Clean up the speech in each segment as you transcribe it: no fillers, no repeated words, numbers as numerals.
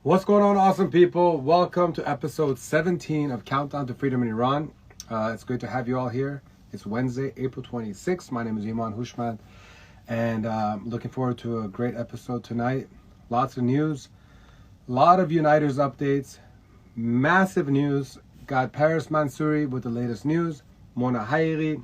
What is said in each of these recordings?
What's going on, awesome people? Welcome to episode 17 of Countdown to Freedom in Iran. It's great to have you all here. It's Wednesday, April 26th. My name is Iman Mona, and looking forward to a great episode tonight. Lots of news, a lot of Uniters updates, massive news. Got Paris Mansouri with the latest news, Mona Haghighi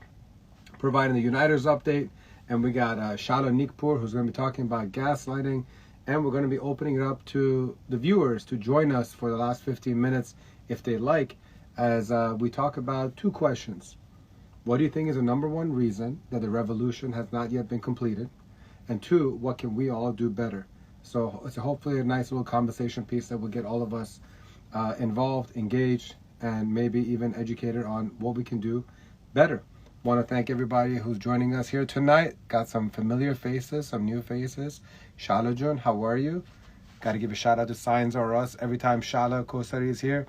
providing the Uniters update, and we got Shahla Nikpour, who's going to be talking about gaslighting. And we're going to be opening it up to the viewers to join us for the last 15 minutes, if they like, as we talk about two questions. What do you think is the number one reason that the revolution has not yet been completed? And two, what can we all do better? So it's hopefully a nice little conversation piece that will get all of us involved, engaged, and maybe even educated on what we can do better. Want to thank everybody who's joining us here tonight. Got some familiar faces, some new faces. Shala Jun, how are you? Got to give a shout out to Signs or Us. Every time Shala Kosari is here,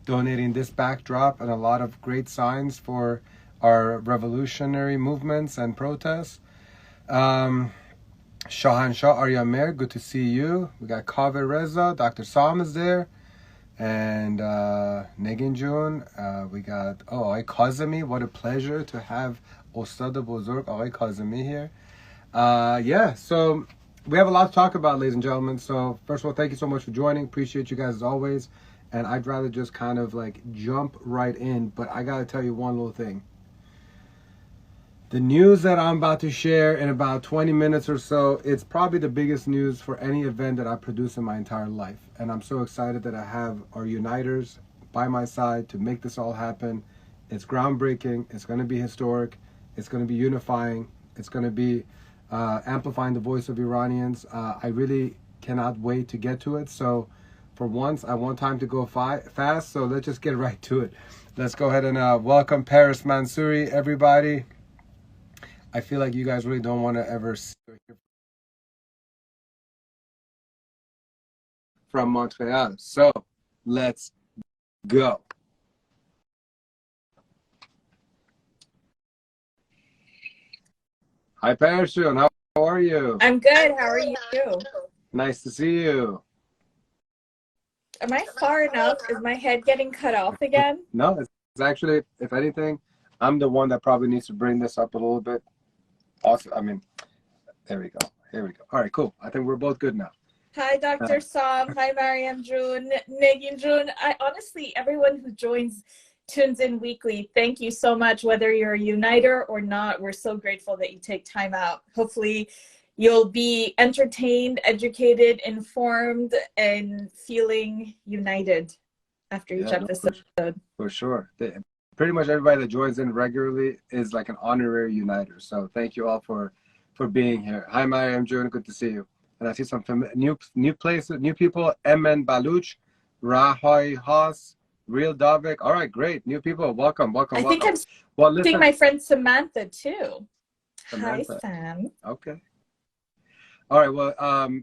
donating this backdrop and a lot of great signs for our revolutionary movements and protests. Shahan Shah Aryamer, good to see you. We got Kaveh Reza, Dr. Sam is there. And Negin Jun, we got, Aghay Kazemi. What a pleasure to have Ostad Bozorg, Aghay Kazemi here. So we have a lot to talk about, ladies and gentlemen. So first of all, thank you so much for joining. Appreciate you guys as always. And I'd rather just kind of like jump right in, but I gotta tell you one little thing. The news that I'm about to share in about 20 minutes or so, it's probably the biggest news for any event that I produce in my entire life. And I'm so excited that I have our Uniters by my side to make this all happen. It's groundbreaking. It's going to be historic. It's going to be unifying. It's going to be amplifying the voice of Iranians. I really cannot wait to get to it. So for once, I want time to go fast. So let's just get right to it. Let's go ahead and welcome Paris Mansouri, everybody. I feel like you guys really don't want to ever see or hear from Montreal. So let's go. Hi, Parachute. How are you? I'm good. How are you? Nice to see you. Am I far enough? Is my head getting cut off again? No, it's actually, if anything, I'm the one that probably needs to bring this up a little bit. Also, I mean, there we go. Here we go. All right, cool. I think we're both good now. Hi, Dr. Sam. Hi, Mariam June, Negin June. I honestly, everyone who tunes in weekly, thank you so much. Whether you're a Uniter or not, we're so grateful that you take time out. Hopefully, you'll be entertained, educated, informed, and feeling united after each episode. For sure. Pretty much everybody that joins in regularly is like an honorary Uniter. So thank you all for being here. Hi, Mariam June. Good to see you. And I see some new places, new people. Emen Baluch, Rahai Haas, Real Davik. All right, great. New people. Welcome. I think I'm seeing my friend Samantha too. Samantha. Hi, Sam. Okay. All right. Well,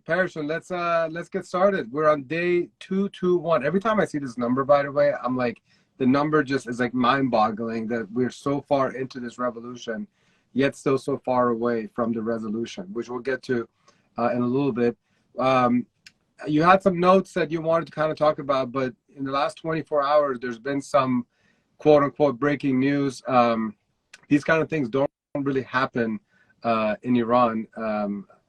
Paris, let's get started. We're on day 221. Every time I see this number, by the way, I'm like, the number just is like mind-boggling that we're so far into this revolution, yet still so far away from the resolution, which we'll get to in a little bit. You had some notes that you wanted to kind of talk about, but in the last 24 hours, there's been some quote-unquote breaking news. These kind of things don't really happen in Iran.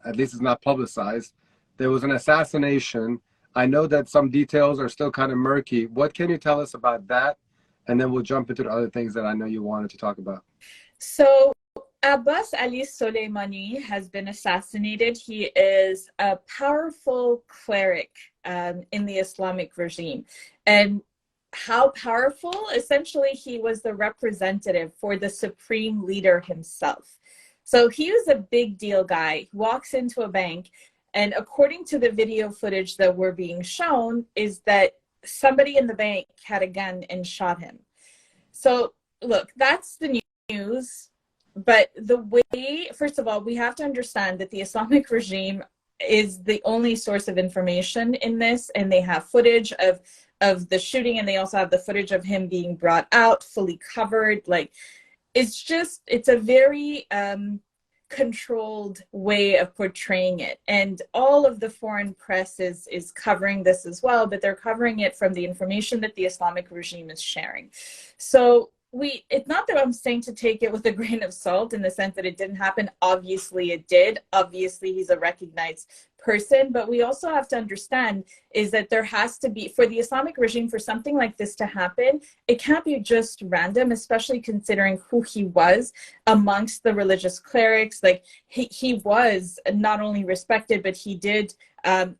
At least it's not publicized. There was an assassination. I know that some details are still kind of murky. What can you tell us about that? And then we'll jump into the other things that I know you wanted to talk about. So Abbas Ali Soleimani has been assassinated. He is a powerful cleric in the Islamic regime. And how powerful? Essentially, he was the representative for the supreme leader himself. So he was a big deal guy who walks into a bank. And according to the video footage that we're being shown, is that somebody in the bank had a gun and shot him. So look, that's the news. But the way, first of all, we have to understand that the Islamic regime is the only source of information in this. And they have footage of the shooting. And they also have the footage of him being brought out, fully covered. Like, it's a very controlled way of portraying it. And all of the foreign press is covering this as well, but they're covering it from the information that the Islamic regime is sharing. So it's not that I'm saying to take it with a grain of salt in the sense that it didn't happen. Obviously it did. Obviously he's a recognized person, but we also have to understand is that there has to be, for the Islamic regime, for something like this to happen, it can't be just random, especially considering who he was amongst the religious clerics. Like he was not only respected, but he did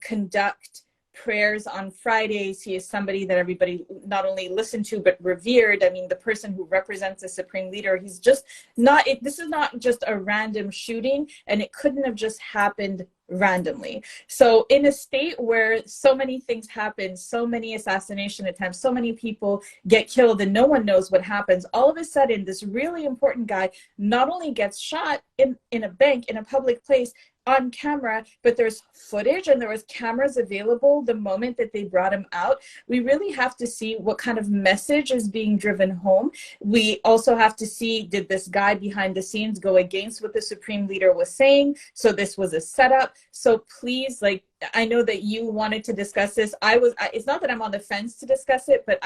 conduct prayers on Fridays. He is somebody that everybody not only listened to but revered. I mean, the person who represents the supreme leader, he's just not, this is not just a random shooting, and it couldn't have just happened randomly. So in a state where so many things happen, so many assassination attempts, so many people get killed and no one knows what happens, all of a sudden this really important guy not only gets shot in a bank, in a public place, on camera, but there's footage and there was cameras available the moment that they brought him out. We really have to see what kind of message is being driven home. We also have to see, did this guy behind the scenes go against what the supreme leader was saying? So this was a setup. So please, like, I know that you wanted to discuss this. It's not that I'm on the fence to discuss it, but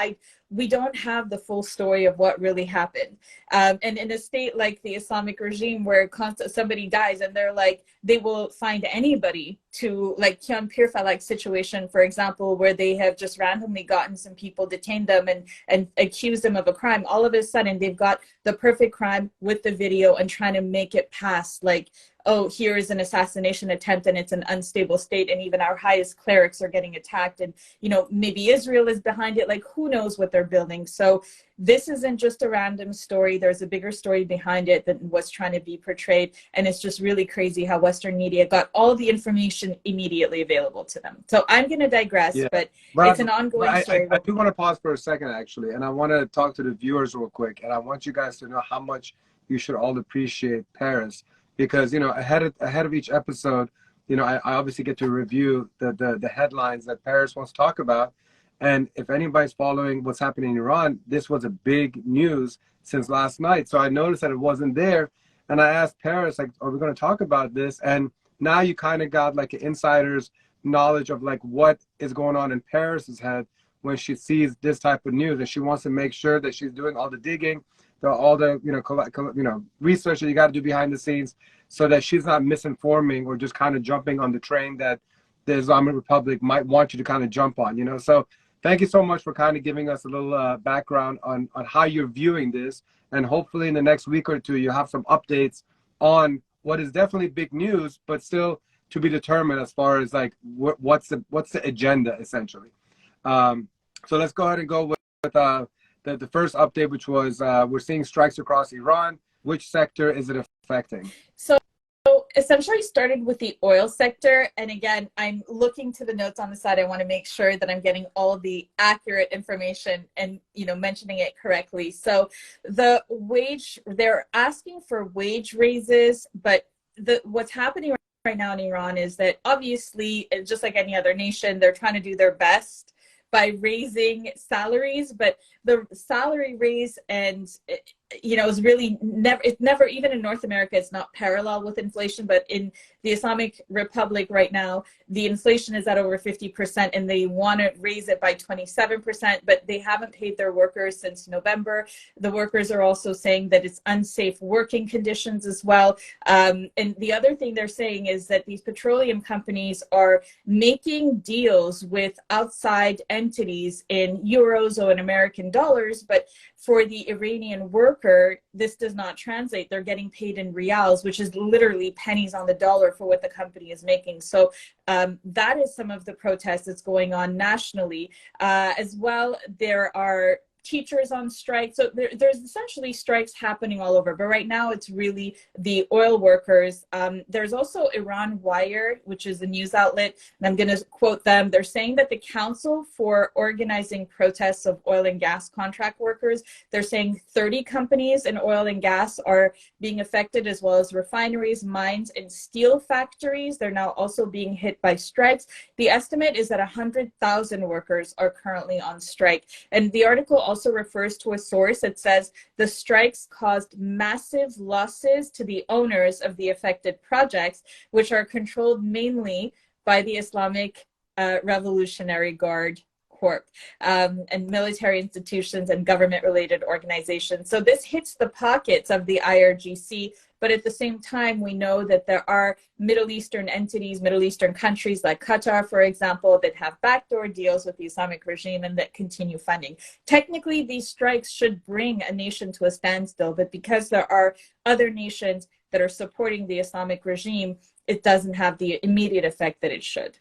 we don't have the full story of what really happened. And in a state like the Islamic regime where somebody dies and they're like, they will find anybody to, like Kian Pirfa-like situation, for example, where they have just randomly gotten some people, detained them and accused them of a crime. All of a sudden they've got the perfect crime with the video and trying to make it pass like, oh, here is an assassination attempt and it's an unstable state and even our highest clerics are getting attacked and, you know, maybe Israel is behind it. Like, who knows what they're building? So this isn't just a random story. There's a bigger story behind it that was trying to be portrayed. And it's just really crazy how Western media got all the information immediately available to them. So I'm going to digress, but it's an ongoing story. I do want to pause for a second, actually. And I want to talk to the viewers real quick. And I want you guys to know how much you should all appreciate Paris. Because, you know, ahead of each episode, you know, I obviously get to review the headlines that Paris wants to talk about. And if anybody's following what's happening in Iran, this was a big news since last night. So I noticed that it wasn't there. And I asked Paris, like, are we going to talk about this? And now you kind of got like an insider's knowledge of like what is going on in Paris's head when she sees this type of news. And she wants to make sure that she's doing all the digging, all the research that you got to do behind the scenes, so that she's not misinforming or just kind of jumping on the train that the Islamic Republic might want you to kind of jump on. You know, so thank you so much for kind of giving us a little background on how you're viewing this, and hopefully in the next week or two you'll have some updates on what is definitely big news, but still to be determined as far as like what's the agenda essentially. So let's go ahead and go with the first update, which was we're seeing strikes across Iran. Which sector is it affecting? So essentially started with the oil sector. And again, I'm looking to the notes on the side. I want to make sure that I'm getting all of the accurate information and, you know, mentioning it correctly. So they're asking for wage raises, but what's happening right now in Iran is that obviously, just like any other nation, they're trying to do their best by raising salaries, but the salary raise and is really never even in North America, it's not parallel with inflation, but in the Islamic Republic right now, the inflation is at over 50% and they want to raise it by 27%, but they haven't paid their workers since November. The workers are also saying that it's unsafe working conditions as well. And the other thing they're saying is that these petroleum companies are making deals with outside entities in euros or in American dollars, but for the Iranian worker, this does not translate. They're getting paid in rials, which is literally pennies on the dollar for what the company is making. So that is some of the protests that's going on nationally. As well, there are teachers on strike. So there's essentially strikes happening all over. But right now, it's really the oil workers. There's also Iran Wire, which is a news outlet, and I'm going to quote them. They're saying that the Council for Organizing Protests of Oil and Gas Contract Workers, they're saying 30 companies in oil and gas are being affected, as well as refineries, mines, and steel factories. They're now also being hit by strikes. The estimate is that 100,000 workers are currently on strike. And the article also refers to a source. It says the strikes caused massive losses to the owners of the affected projects, which are controlled mainly by the Islamic Revolutionary Guard Corp, and military institutions and government-related organizations. So this hits the pockets of the IRGC, but at the same time, we know that there are Middle Eastern entities, Middle Eastern countries like Qatar, for example, that have backdoor deals with the Islamic regime and that continue funding. Technically, these strikes should bring a nation to a standstill, but because there are other nations that are supporting the Islamic regime, it doesn't have the immediate effect that it should.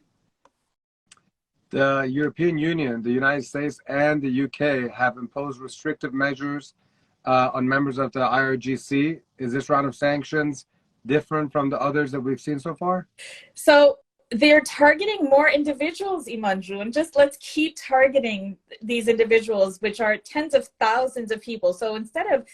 The European Union, the United States, and the UK have imposed restrictive measures on members of the IRGC. Is this round of sanctions different from the others that we've seen so far? So they're targeting more individuals, Iman June. Just let's keep targeting these individuals, which are tens of thousands of people. So instead of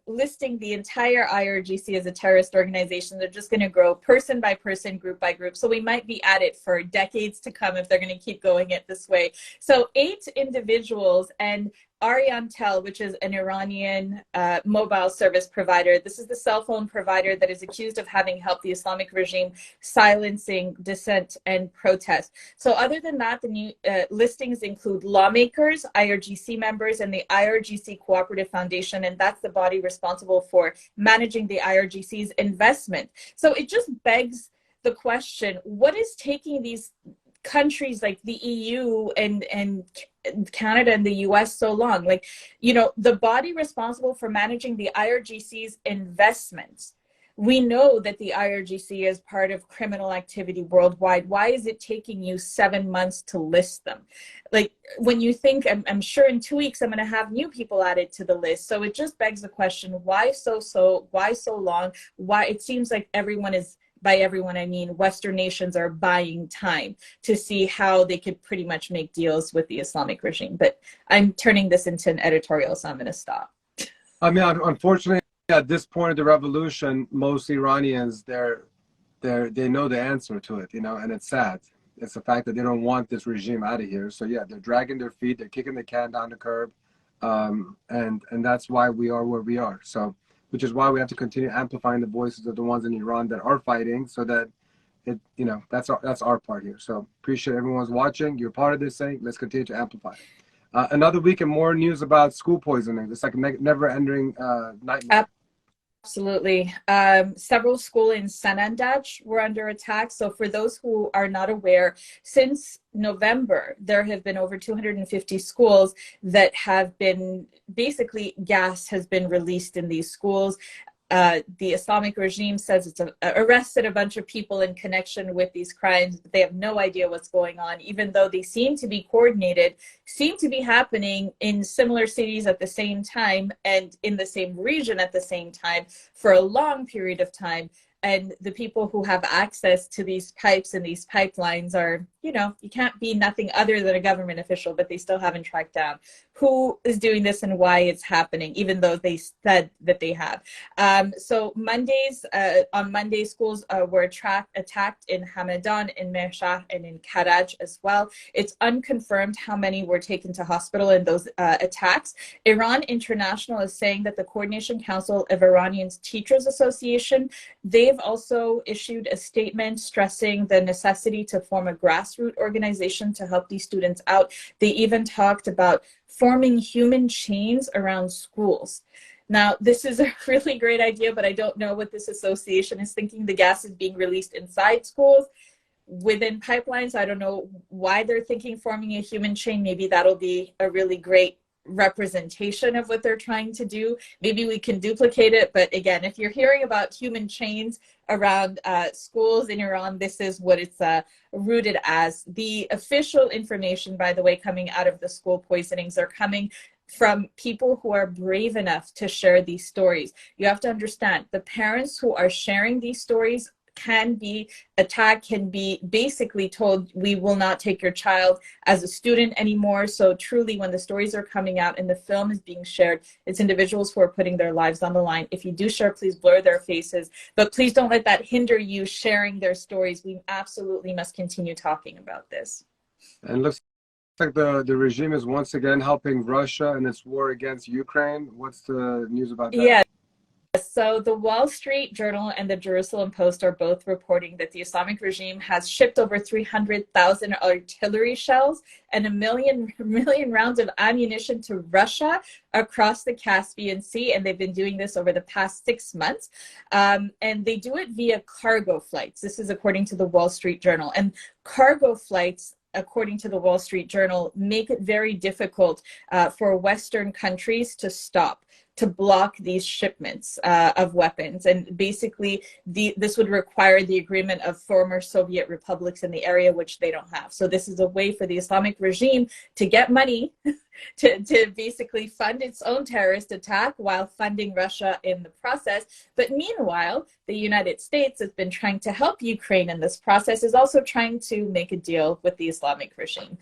listing the entire IRGC as a terrorist organization, they're just going to grow person by person, group by group. So we might be at it for decades to come if they're going to keep going it this way. So 8 individuals, and Ariantel, which is an Iranian mobile service provider. This is the cell phone provider that is accused of having helped the Islamic regime silencing dissent and protest. So other than that, the new listings include lawmakers, IRGC members, and the IRGC Cooperative Foundation, and that's the body responsible for managing the IRGC's investment. So it just begs the question, what is taking these countries like the EU and Canada and the US so long? Like, you know, the body responsible for managing the IRGC's investments. We know that the IRGC is part of criminal activity worldwide. Why is it taking you 7 months to list them? Like, when you think, I'm sure in 2 weeks I'm going to have new people added to the list. So it just begs the question, why why so long? Why it seems like everyone is, by everyone, I mean Western nations, are buying time to see how they could pretty much make deals with the Islamic regime. But I'm turning this into an editorial, so I'm going to stop. I mean, unfortunately, at this point of the revolution, most Iranians, they know the answer to it, you know, and it's sad. It's the fact that they don't want this regime out of here. So yeah, they're dragging their feet, they're kicking the can down the curb, and that's why we are where we are. So, which is why we have to continue amplifying the voices of the ones in Iran that are fighting, so that it, you know, that's our part here. So appreciate everyone's watching. You're part of this thing. Let's continue to amplify. Another week and more news about school poisoning. It's like a never-ending nightmare. Absolutely. Several schools in Sanandaj were under attack. So for those who are not aware, since November, there have been over 250 schools that have been, basically gas has been released in these schools. The Islamic regime says it's arrested a bunch of people in connection with these crimes, but they have no idea what's going on, even though they seem to be coordinated, seem to be happening in similar cities at the same time and in the same region at the same time for a long period of time. And the people who have access to these pipes and these pipelines are, you know, you can't be nothing other than a government official, but they still haven't tracked down who is doing this and why it's happening, even though they said that they have. So on Monday, schools were attacked in Hamadan, in Mehshahr, and in Karaj as well. It's unconfirmed how many were taken to hospital in those attacks. Iran International is saying that the Coordination Council of Iranian Teachers Association, they've also issued a statement stressing the necessity to form a grassroots organization to help these students out. They even talked about forming human chains around schools. Now, this is a really great idea, but I don't know what this association is thinking. The gas is being released inside schools, within pipelines. I don't know why they're thinking forming a human chain. Maybe that'll be a really great representation of what they're trying to do. Maybe we can duplicate it. But again, if you're hearing about human chains around schools in Iran, this is what it's rooted as. The official information, by the way, coming out of the school poisonings are coming from people who are brave enough to share these stories. You have to understand, the parents who are sharing these stories can be attacked, can be basically told, we will not take your child as a student anymore. So truly, when the stories are coming out and the film is being shared, it's individuals who are putting their lives on the line. If you do share, please blur their faces, but please don't let that hinder you sharing their stories. We absolutely must continue talking about this. And looks like the regime is once again helping Russia in its war against Ukraine. What's the news about that? Yeah. So the Wall Street Journal and the Jerusalem Post are both reporting that the Islamic regime has shipped over 300,000 artillery shells and a million rounds of ammunition to Russia across the Caspian Sea, and they've been doing this over the past 6 months. And they do it via cargo flights. This is according to the Wall Street Journal. And cargo flights, according to the Wall Street Journal, make it very difficult for Western countries to block these shipments of weapons. And basically, this would require the agreement of former Soviet republics in the area, which they don't have. So this is a way for the Islamic regime to get money to basically fund its own terrorist attack while funding Russia in the process. But meanwhile, the United States has been trying to help Ukraine in this process, is also trying to make a deal with the Islamic regime.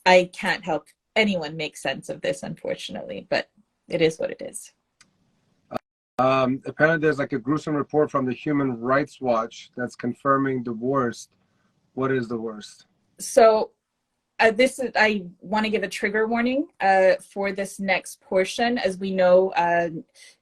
I can't help anyone make sense of this, unfortunately, but it is what it is. Apparently there's like a gruesome report from the Human Rights Watch that's confirming the worst. What is the worst? So I want to give a trigger warning for this next portion. As we know,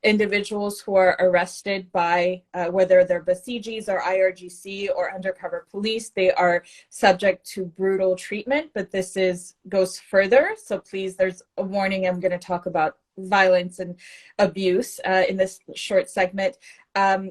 individuals who are arrested by whether they're Basijis or IRGC or undercover police, they are subject to brutal treatment, but this goes further. So please, there's a warning. I'm going to talk about violence and abuse in this short segment.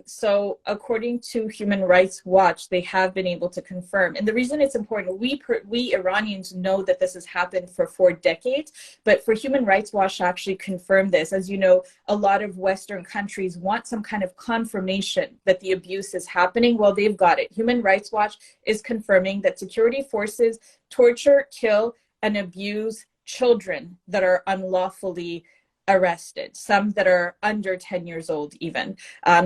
So according to Human Rights Watch, they have been able to confirm. And the reason it's important, we Iranians know that this has happened for 4 decades, but for Human Rights Watch to actually confirm this, as you know, a lot of Western countries want some kind of confirmation that the abuse is happening. Well, they've got it. Human Rights Watch is confirming that security forces torture, kill, and abuse children that are unlawfully arrested, some that are under 10 years old even.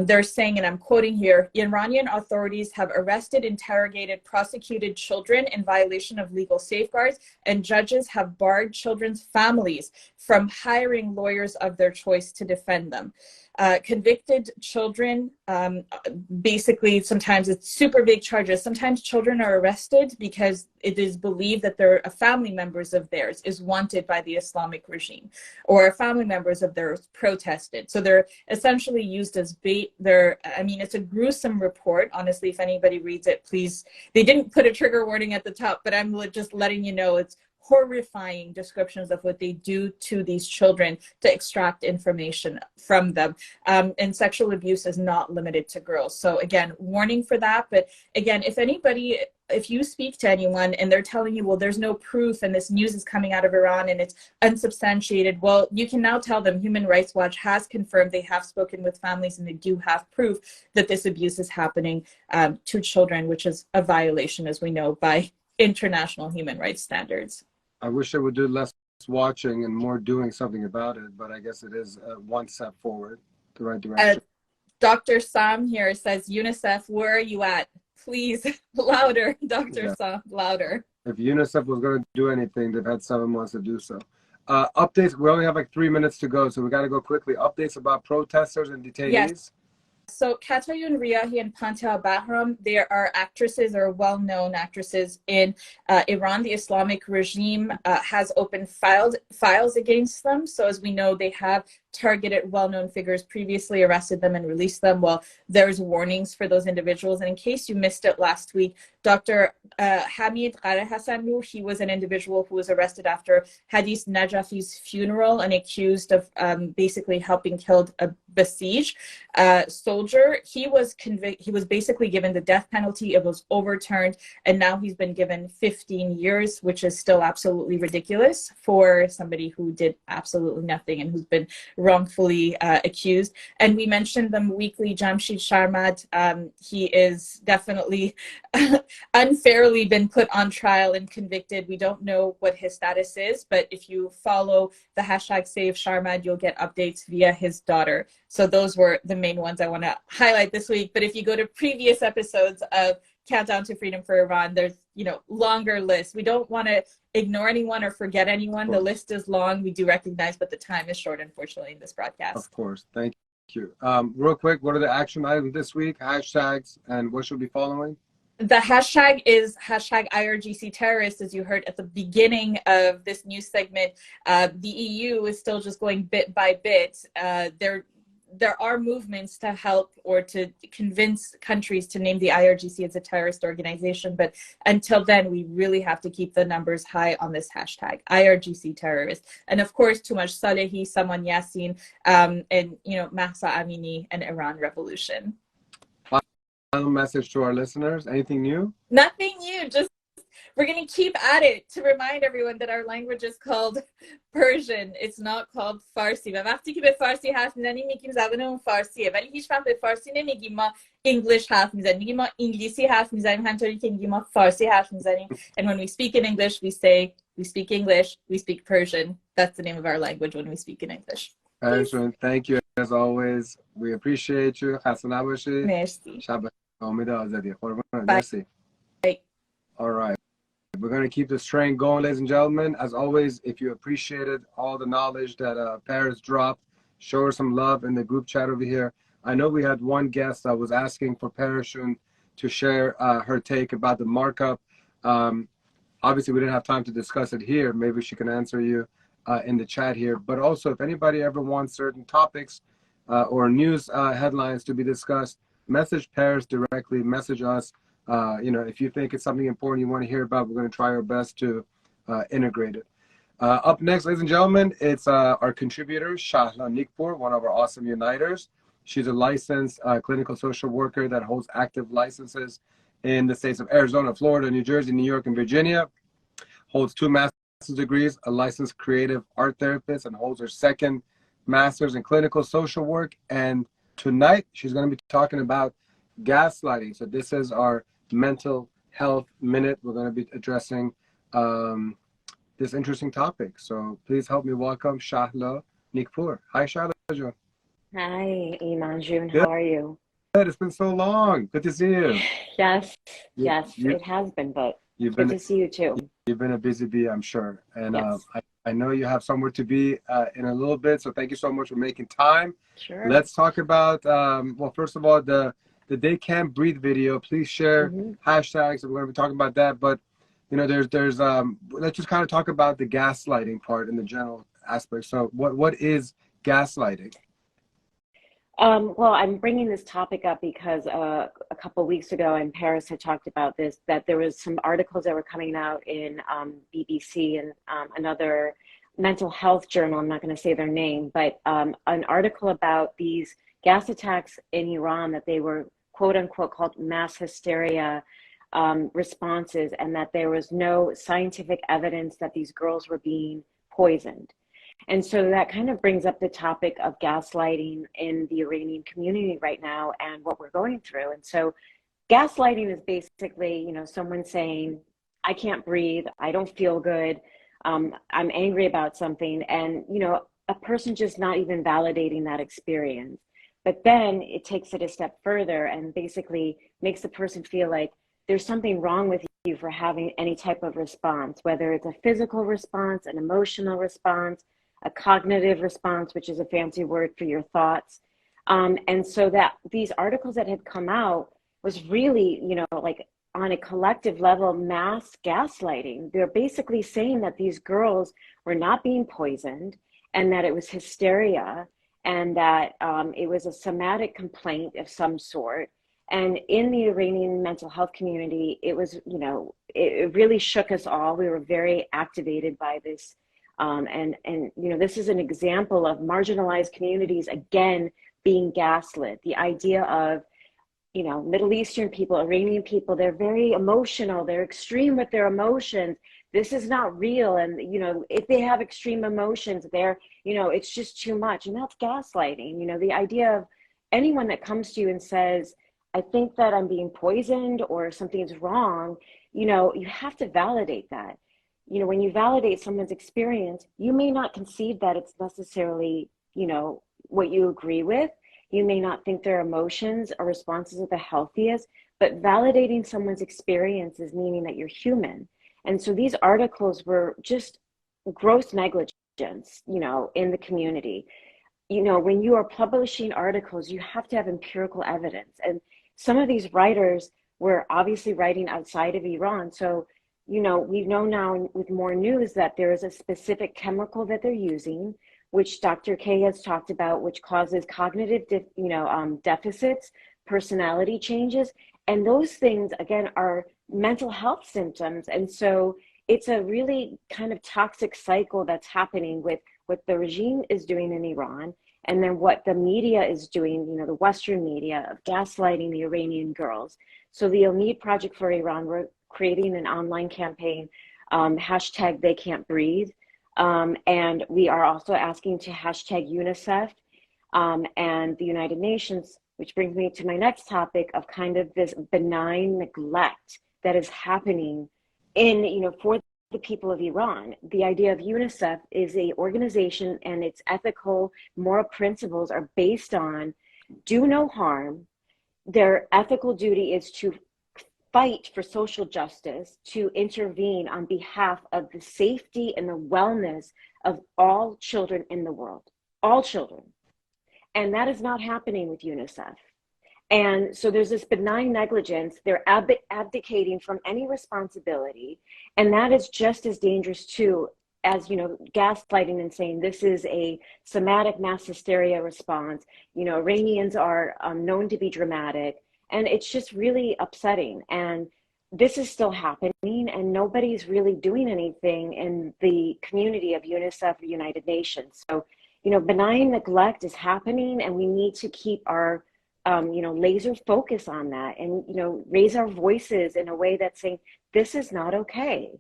They're saying, and I'm quoting here, Iranian authorities have arrested, interrogated, prosecuted children in violation of legal safeguards, and judges have barred children's families from hiring lawyers of their choice to defend them. Convicted children, basically, sometimes it's super big charges. Sometimes children are arrested because it is believed that they're family members of theirs is wanted by the Islamic regime, or family members of theirs protested. So they're essentially used as bait. It's a gruesome report. Honestly, if anybody reads it, please, they didn't put a trigger warning at the top, but I'm just letting you know it's horrifying descriptions of what they do to these children to extract information from them. And sexual abuse is not limited to girls. So again, warning for that. But again, if you speak to anyone and they're telling you, well, there's no proof and this news is coming out of Iran and it's unsubstantiated, well, you can now tell them Human Rights Watch has confirmed, they have spoken with families and they do have proof that this abuse is happening to children, which is a violation, as we know, by international human rights standards. I wish they would do less watching and more doing something about it, but I guess it is one step forward, the right direction. Dr. Sam here says, UNICEF, where are you at? Please, louder, Dr. Sam, louder. If UNICEF was going to do anything, they've had 7 months to do so. Updates, we only have like 3 minutes to go, so we got to go quickly. Updates about protesters and detainees? Yes. So Katayun Riahi and Panta Bahram, they are actresses or well-known actresses in Iran. The Islamic regime has opened files against them. So as we know, they have targeted well-known figures, previously arrested them and released them. Well, there's warnings for those individuals. And in case you missed it last week, Dr. Hamid Hassanur, he was an individual who was arrested after Hadith Najafi's funeral and accused of basically helping kill a Basij soldier. He was basically given the death penalty. It was overturned, and now he's been given 15 years, which is still absolutely ridiculous for somebody who did absolutely nothing and who's been wrongfully accused. And we mentioned them weekly. Jamshid Sharmad, he is definitely unfairly been put on trial and convicted. We don't know what his status is, but if you follow the hashtag Save Sharmad, you'll get updates via his daughter. So those were the main ones I want to highlight this week. But if you go to previous episodes of Countdown to Freedom for Iran, there's longer lists. We don't want to ignore anyone or forget anyone. The list is long. We do recognize, but the time is short, unfortunately, in this broadcast. Of course. Thank you. Real quick, what are the action items this week? Hashtags and what should we be following? The hashtag is hashtag IRGC terrorists, as you heard at the beginning of this news segment. The EU is still just going bit by bit. There are movements to help or to convince countries to name the IRGC as a terrorist organization, but until then, we really have to keep the numbers high on this hashtag, IRGC terrorists. And of course, too much Salehi, Saman Yassin, and Mahsa Amini and Iran Revolution. Final message to our listeners. Anything new? Nothing new. Just we're going to keep at it to remind everyone that our language is called Persian. It's not called Farsi. و وقتی که به فارسی حرف میزنیم میگیم زبان اون فارسیه، ولی هیچ وقت به فارسی نمیگیم ما انگلیش حرف میزنیم، میگیم ما انگلیسی حرف میزنیم، همونطوری که میگیم ما فارسی حرف میزنیم. And when we speak in English, we say we speak English, we speak Persian. That's the name of our language when we speak in English. Excellent. Thank you as always. We appreciate you. خسته نباشید. مرسی. شب امید آزادی. قربان. Bye. مرسی. All right. We're going to keep this train going, ladies and gentlemen. As always, if you appreciated all the knowledge that Paris dropped, show her some love in the group chat over here. I know we had one guest that was asking for Paris to share her take about the markup. Obviously, we didn't have time to discuss it here. Maybe she can answer you in the chat here. But also, if anybody ever wants certain topics or news headlines to be discussed, message Paris directly, message us. If you think it's something important you want to hear about, we're going to try our best to integrate it. Up next, ladies and gentlemen, it's our contributor, Shahla Nikpour, one of our awesome uniters. She's a licensed clinical social worker that holds active licenses in the states of Arizona, Florida, New Jersey, New York, and Virginia. Holds 2 master's degrees, a licensed creative art therapist, and holds her 2nd master's in clinical social work. And tonight, she's going to be talking about gaslighting. So this is our mental health minute. We're going to be addressing this interesting topic. So please help me welcome Shahla Nikpour. Hi, Shahla. Hi, Iman June. How are you? Good. It's been so long. Good to see you. Yes, it has been, but good to see you too. You've been a busy bee, I'm sure. And yes. I know you have somewhere to be in a little bit. So thank you so much for making time. Sure. Let's talk about, well, first of all, the They Can't Breathe video. Please share hashtags. We're going to be talking about that. But, there's let's just kind of talk about the gaslighting part in the general aspect. So what is gaslighting? Well, I'm bringing this topic up because a couple of weeks ago in Paris had talked about this, that there was some articles that were coming out in BBC and another mental health journal. I'm not going to say their name, but an article about these gas attacks in Iran, that they were quote unquote called mass hysteria responses, and that there was no scientific evidence that these girls were being poisoned. And so that kind of brings up the topic of gaslighting in the Iranian community right now and what we're going through. And so gaslighting is basically, someone saying, I can't breathe, I don't feel good, I'm angry about something, and, a person just not even validating that experience. But then it takes it a step further and basically makes the person feel like there's something wrong with you for having any type of response, whether it's a physical response, an emotional response, a cognitive response, which is a fancy word for your thoughts. And so that these articles that had come out was really, like on a collective level, mass gaslighting. They're basically saying that these girls were not being poisoned and that it was hysteria and that it was a somatic complaint of some sort. And in the Iranian mental health community, it was, it really shook us all. We were very activated by this. And this is an example of marginalized communities, again, being gaslit. The idea of, Middle Eastern people, Iranian people, they're very emotional. They're extreme with their emotions. This is not real. And, if they have extreme emotions, it's just too much. And that's gaslighting. The idea of anyone that comes to you and says, I think that I'm being poisoned or something's wrong, you have to validate that. When you validate someone's experience, you may not concede that it's necessarily, what you agree with. You may not think their emotions or responses are the healthiest, but validating someone's experience is meaning that you're human. And so these articles were just gross negligence, in the community. When you are publishing articles, you have to have empirical evidence. And some of these writers we're obviously writing outside of Iran. So, you know, we know now with more news that there is a specific chemical that they're using, which Dr. K has talked about, which causes cognitive, deficits, personality changes. And those things, again, are mental health symptoms. And so it's a really kind of toxic cycle that's happening with what the regime is doing in Iran, and then what the media is doing, you know, the Western media, of gaslighting the Iranian girls. So the Omid Project for Iran, we're creating an online campaign, hashtag They Can't Breathe. And we are also asking to hashtag UNICEF and the United Nations, which brings me to my next topic of kind of this benign neglect that is happening in, you know, for the people of Iran. The idea of UNICEF is a organization, and its ethical, moral principles are based on do no harm. Their ethical duty is to fight for social justice, to intervene on behalf of the safety and the wellness of all children in the world, all children. And that is not happening with UNICEF. And so there's this benign negligence. They're abdicating from any responsibility. And that is just as dangerous too as, you know, gaslighting and saying this is a somatic mass hysteria response. You know, Iranians are known to be dramatic. And it's just really upsetting. And this is still happening, and nobody's really doing anything in the community of UNICEF or United Nations. So, you know, benign neglect is happening, and we need to keep our laser focus on that, and, you know, raise our voices in a way that's saying this is not okay.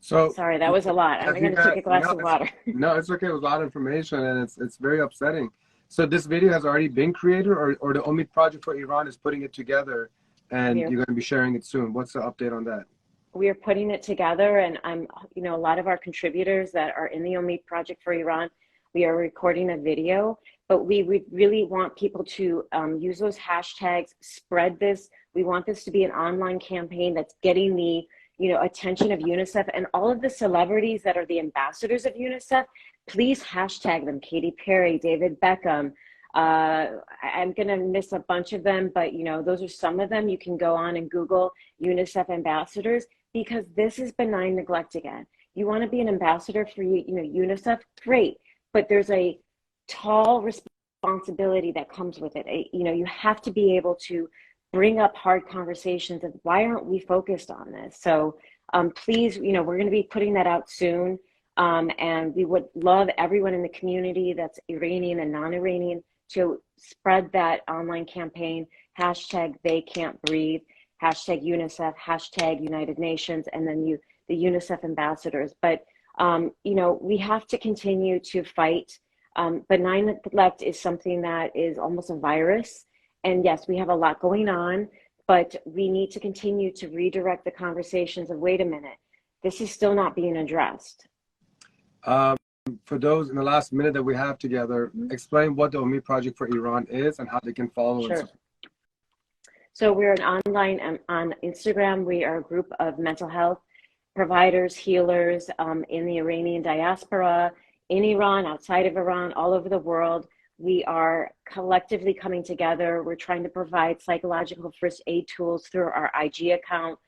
So sorry, that was a lot. I'm going to take a glass of water. No, it's okay. It was a lot of information, and it's very upsetting. So this video has already been created, or the Omid Project for Iran is putting it together, and you're going to be sharing it soon. What's the update on that? We are putting it together, and I'm, you know, a lot of our contributors that are in the Omid Project for Iran, we are recording a video, but we really want people to use those hashtags, spread this. We want this to be an online campaign that's getting the, you know, attention of UNICEF, and all of the celebrities that are the ambassadors of UNICEF. Please hashtag them. Katy Perry, David Beckham. I'm going to miss a bunch of them, but, you know, those are some of them. You can go on and Google UNICEF ambassadors, because this is benign neglect again. You want to be an ambassador for, you know, UNICEF, great, but there's a tall responsibility that comes with it. You know, you have to be able to bring up hard conversations of why aren't we focused on this? So please, you know, we're going to be putting that out soon. And we would love everyone in the community that's Iranian and non-Iranian to spread that online campaign, hashtag They Can't Breathe, hashtag UNICEF, hashtag United Nations, and then the UNICEF ambassadors. But, you know, we have to continue to fight. Benign neglect is something that is almost a virus. And yes, we have a lot going on, but we need to continue to redirect the conversations of, wait a minute, this is still not being addressed. For those in the last minute that we have together, explain what the Omid Project for Iran is and how they can follow. Sure. So we're an online, on Instagram, we are a group of mental health providers, healers in the Iranian diaspora, in Iran, outside of Iran, all over the world. We are collectively coming together. We're trying to provide psychological first aid tools through our IG account.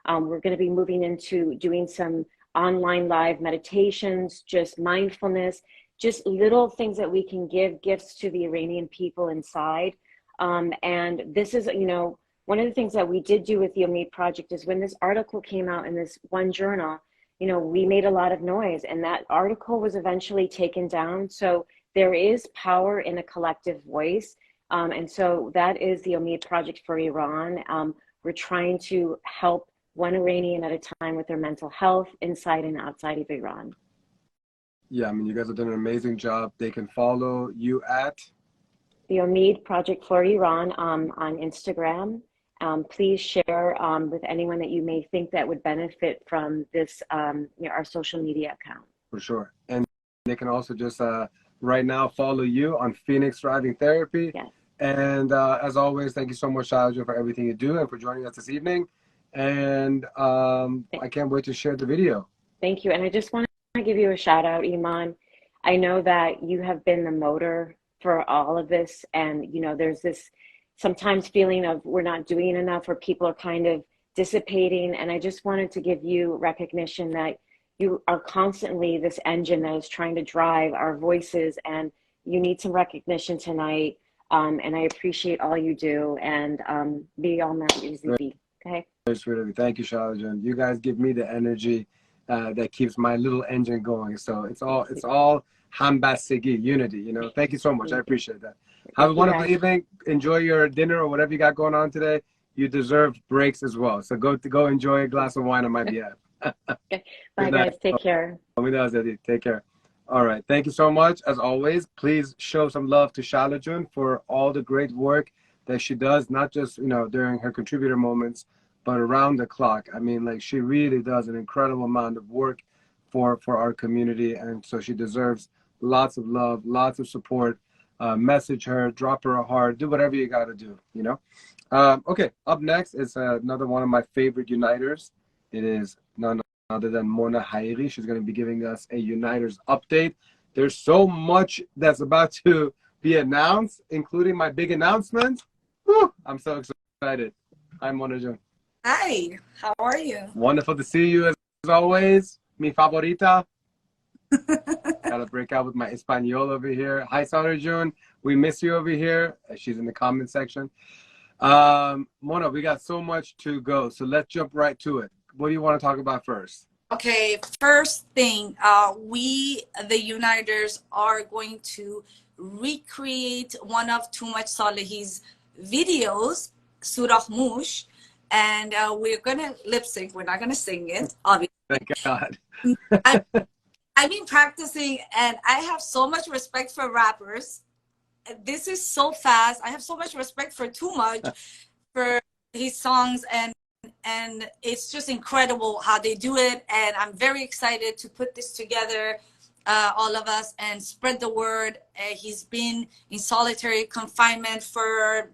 We're going to be moving into doing some online live meditations, just mindfulness, just little things that we can give gifts to the Iranian people inside. And this is, you know, one of the things that we did do with the Omid Project is when this article came out in this one journal, you know, we made a lot of noise, and that article was eventually taken down. So there is power in a collective voice. And so that is the Omid Project for Iran. We're trying to help one Iranian at a time with their mental health inside and outside of Iran. Yeah, I mean, you guys have done an amazing job. They can follow you at the Omid Project for Iran on Instagram. Please share with anyone that you may think that would benefit from this, you know, our social media account. For sure. And they can also just right now follow you on Phoenix Thriving Therapy. Yes. And as always, thank you so much, Shahla, for everything you do and for joining us this evening. And I can't wait to share the video. Thank you. And I just want to give you a shout out, Iman. I know that you have been the motor for all of this. And, you know, there's this sometimes feeling of we're not doing enough, or people are kind of dissipating. And I just wanted to give you recognition that you are constantly this engine that is trying to drive our voices, and you need some recognition tonight. And I appreciate all you do, and be on that easy. Okay. Thank you, Shahla. You guys give me the energy that keeps my little engine going. So it's all hambastigi, unity. You know. Thank you so much. I appreciate that. Have a wonderful evening. Enjoy your dinner or whatever you got going on today. You deserve breaks as well. So go enjoy a glass of wine on my behalf. Okay. Bye, guys. Take care. Take care. All right. Thank you so much. As always, please show some love to Shahla Jun for all the great work that she does, not just, you know, during her contributor moments, but around the clock. I mean, like, she really does an incredible amount of work for our community. And so she deserves lots of love, lots of support. Message her, drop her a heart, do whatever you got to do, you know? Okay, up next is another one of my favorite uniters. It is none other than Mona Haghighi. She's going to be giving us a uniters update. There's so much that's about to be announced, including my big announcement. Whew, I'm so excited. Hi, Mona Jun. Hi, how are you? Wonderful to see you as always. Mi favorita. Gotta break out with my Espanol over here. Hi, Shahla Jun. We miss you over here. She's in the comment section. Mona, we got so much to go, so let's jump right to it. What do you want to talk about first? Okay, first thing, we, the Uniters, are going to recreate one of Too Much Salehi's videos, Surah Mush, and we're going to lip sync. We're not going to sing it, obviously. Thank God. I've been practicing, and I have so much respect for rappers. This is so fast. I have so much respect for Too Much, for his songs, and it's just incredible how they do it. And I'm very excited to put this together, all of us, and spread the word. He's been in solitary confinement for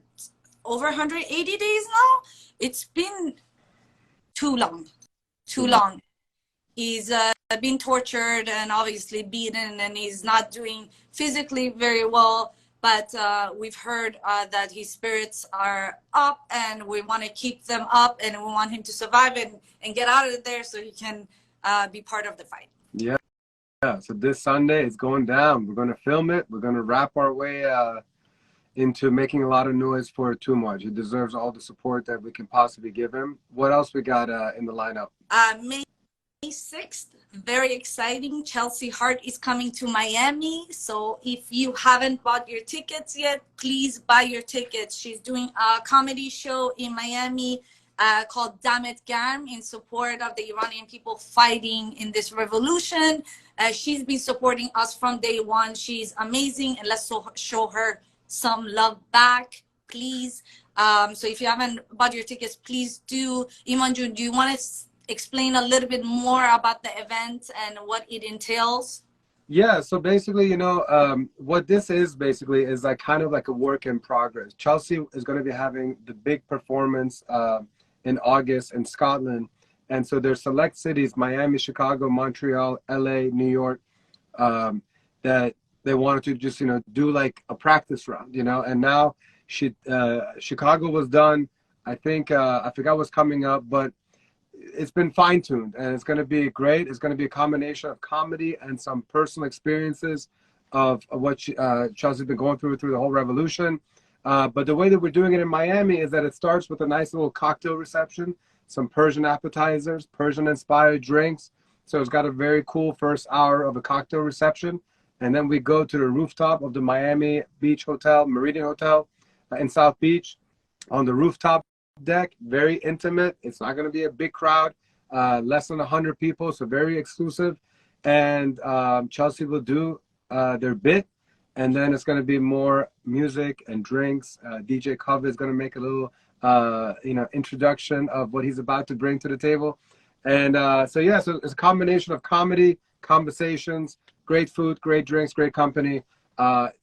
over 180 days now. It's been too long. He's been tortured and obviously beaten, and he's not doing physically very well. But we've heard that his spirits are up, and we want to keep them up, and we want him to survive and get out of there so he can be part of the fight. Yeah. So this Sunday it's going down. We're going to film it. We're going to wrap our way into making a lot of noise for Too Much. He deserves all the support that we can possibly give him. What else we got in the lineup? May 6th, very exciting. Chelsea Hart is coming to Miami. So if you haven't bought your tickets yet, please buy your tickets. She's doing a comedy show in Miami called Damet Garm in support of the Iranian people fighting in this revolution. She's been supporting us from day one. She's amazing, and let's show her some love back, please. So if you haven't bought your tickets, please do. Iman Jun, do you want to explain a little bit more about the event and what it entails? Yeah, so basically, you know, what this is basically is like kind of like a work in progress. Chelsea is going to be having the big performance in August in Scotland. And so there's select cities, Miami, Chicago, Montreal, LA, New York, that they wanted to just, you know, do like a practice round, you know. And now Chicago was done. I think, I forgot what's coming up, but it's been fine-tuned, and it's going to be great. It's going to be a combination of comedy and some personal experiences of what Chelsea's been going through the whole revolution. But the way that we're doing it in Miami is that it starts with a nice little cocktail reception, some Persian appetizers, Persian-inspired drinks. So it's got a very cool first hour of a cocktail reception. And then we go to the rooftop of the Miami Beach Hotel, Meridian Hotel in South Beach, on the rooftop deck, very intimate. It's not going to be a big crowd, less than 100 people, so very exclusive. And Chelsea will do their bit, and then it's going to be more music and drinks. DJ Cover is going to make a little you know, introduction of what he's about to bring to the table. And so yeah, so it's a combination of comedy, conversations, great food, great drinks, great company.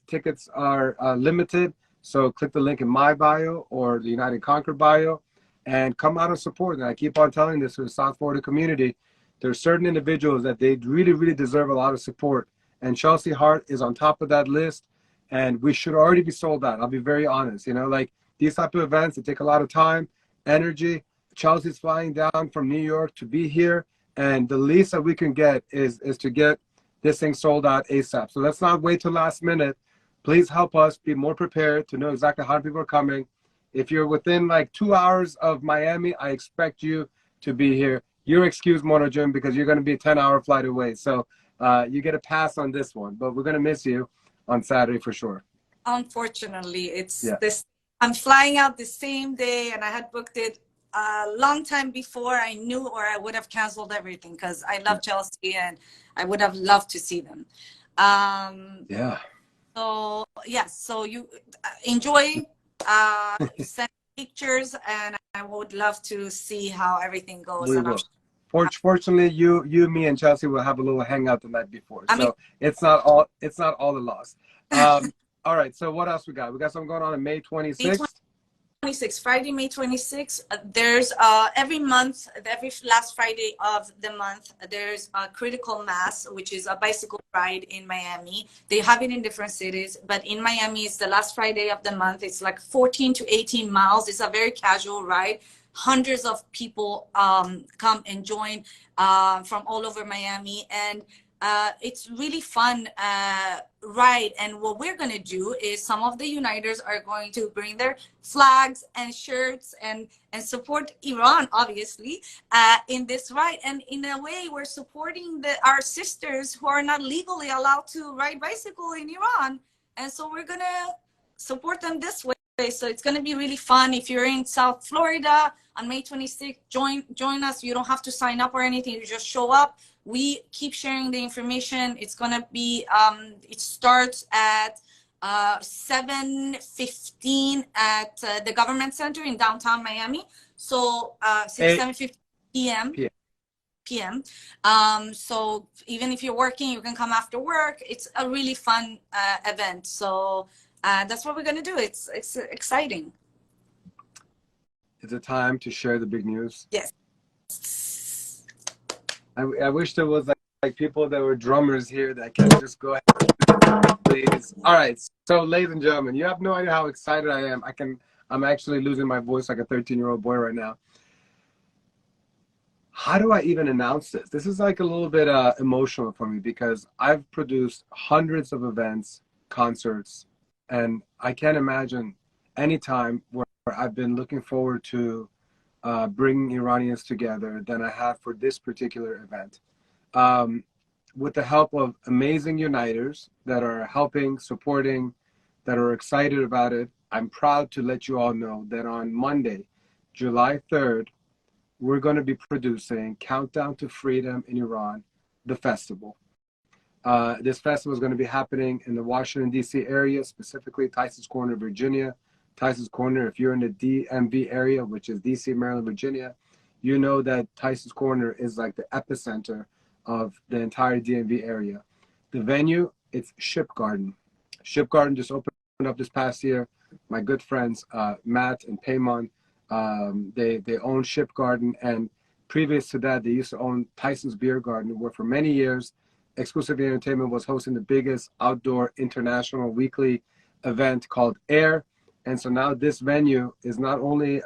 Tickets are limited. So click the link in my bio or the United Conquer bio and come out and support. And I keep on telling this to the South Florida community. There are certain individuals that they really, really deserve a lot of support. And Chelsea Hart is on top of that list. And we should already be sold out. I'll be very honest. You know, like these type of events, they take a lot of time, energy. Chelsea's flying down from New York to be here, and the least that we can get is to get this thing sold out ASAP. So let's not wait till last minute. Please help us be more prepared to know exactly how people are coming. If you're within like 2 hours of Miami, I expect you to be here. You're excused, Mona Jim, because you're going to be a 10-hour flight away. So you get a pass on this one, but we're going to miss you on Saturday for sure. Unfortunately, it's this. I'm flying out the same day, and I had booked it a long time before I knew, or I would have canceled everything because I love Chelsea and I would have loved to see them. So yes, so you enjoy, send pictures, and I would love to see how everything goes. We will. Fortunately, you, me, and Chelsea will have a little hangout the night before, so it's not all a loss. All right, so what else we got? We got something going on May 26th. Friday, May 26th. There's every month, every last Friday of the month, there's a critical mass, which is a bicycle ride in Miami. They have it in different cities, but in Miami, it's the last Friday of the month. It's like 14 to 18 miles. It's a very casual ride. Hundreds of people come and join from all over Miami, and it's really fun ride. And what we're going to do is some of the uniters are going to bring their flags and shirts and support Iran, obviously, in this ride. And in a way, we're supporting our sisters who are not legally allowed to ride bicycle in Iran. And so we're going to support them this way. So it's going to be really fun. If you're in South Florida on May 26th, join us. You don't have to sign up or anything. You just show up. We keep sharing the information. It's going to be, it starts at 7:15 at the Government Center in downtown Miami. So 7:15 p.m. So even if you're working, you can come after work. It's a really fun event. So that's what we're going to do. It's exciting. It's a time to share the big news. Yes. I wish there was like people that were drummers here that can just go ahead, please. All right. So, ladies and gentlemen, you have no idea how excited I am. I'm actually losing my voice like a 13-year-old boy right now. How do I even announce this? This is like a little bit emotional for me because I've produced hundreds of events, concerts, and I can't imagine any time where I've been looking forward to bringing Iranians together than I have for this particular event. With the help of amazing uniters that are helping, supporting, that are excited about it, I'm proud to let you all know that on Monday, July 3rd, we're going to be producing Countdown to Freedom in Iran, the festival. This festival is going to be happening in the Washington, D.C. area, specifically Tysons Corner, Virginia. Tysons Corner, if you're in the DMV area, which is D.C., Maryland, Virginia, you know that Tysons Corner is like the epicenter of the entire DMV area. The venue, it's Shipgarten. Shipgarten just opened up this past year. My good friends, Matt and Payman, they own Shipgarten, and previous to that, they used to own Tysons Beer Garden, where for many years, Exclusive Entertainment was hosting the biggest outdoor international weekly event called AIR. And so now this venue is not only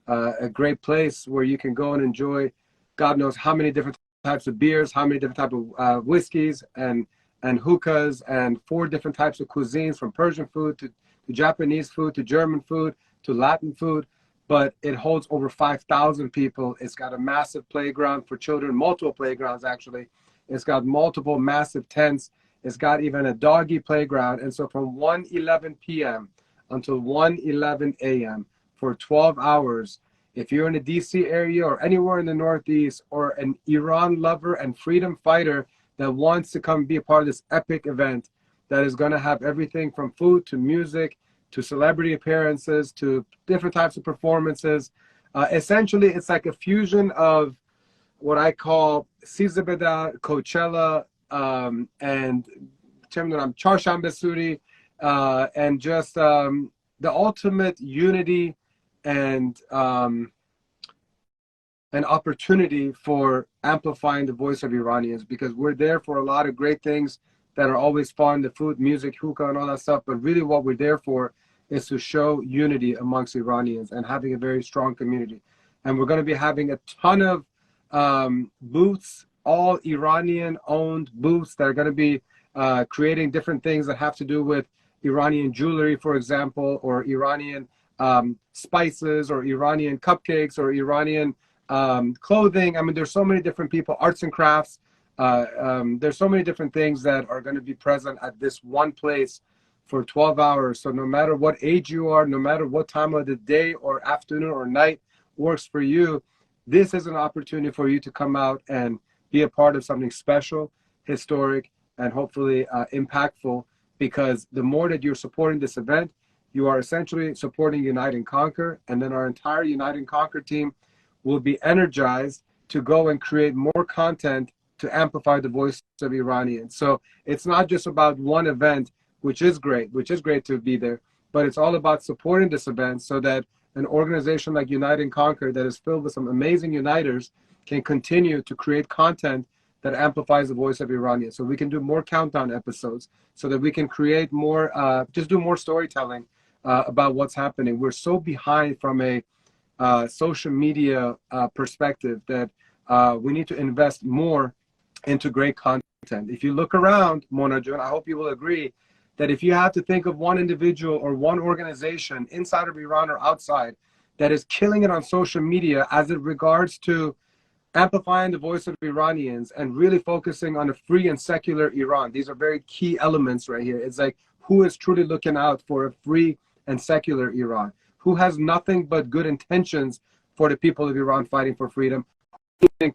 a great place where you can go and enjoy God knows how many different types of beers, how many different types of whiskeys and hookahs, and 4 different types of cuisines, from Persian food to Japanese food to German food to Latin food. But it holds over 5,000 people. It's got a massive playground for children, multiple playgrounds actually. It's got multiple massive tents. It's got even a doggy playground. And so from 1:11 p.m. until 1:11 a.m. for 12 hours, if you're in the DC area or anywhere in the Northeast, or an Iran lover and freedom fighter that wants to come be a part of this epic event that is going to have everything from food to music to celebrity appearances to different types of performances. Essentially, it's like a fusion of what I call Sizabeda, Coachella, and Charshanbe Suri, and just the ultimate unity and an opportunity for amplifying the voice of Iranians, because we're there for a lot of great things that are always fun, the food, music, hookah, and all that stuff. But really what we're there for is to show unity amongst Iranians and having a very strong community. And we're going to be having a ton of booths, all Iranian-owned booths that are going to be creating different things that have to do with Iranian jewelry, for example, or Iranian spices, or Iranian cupcakes, or Iranian clothing. I mean, there's so many different people, arts and crafts. There's so many different things that are going to be present at this one place for 12 hours. So no matter what age you are, no matter what time of the day or afternoon or night works for you, this is an opportunity for you to come out and be a part of something special, historic, and hopefully impactful, because the more that you're supporting this event, you are essentially supporting Unite and Conquer, and then our entire Unite and Conquer team will be energized to go and create more content to amplify the voice of Iranians. So it's not just about one event, which is great to be there, but it's all about supporting this event so that an organization like Unite and Conquer that is filled with some amazing uniters can continue to create content that amplifies the voice of Iranians. So we can do more countdown episodes, so that we can create more, just do more storytelling about what's happening. We're so behind from a social media perspective that we need to invest more into great content. If you look around, Mona Jun, I hope you will agree that if you have to think of one individual or one organization inside of Iran or outside that is killing it on social media as it regards to amplifying the voice of Iranians and really focusing on a free and secular Iran, these are very key elements right here. It's like, who is truly looking out for a free and secular Iran? Who has nothing but good intentions for the people of Iran fighting for freedom? Can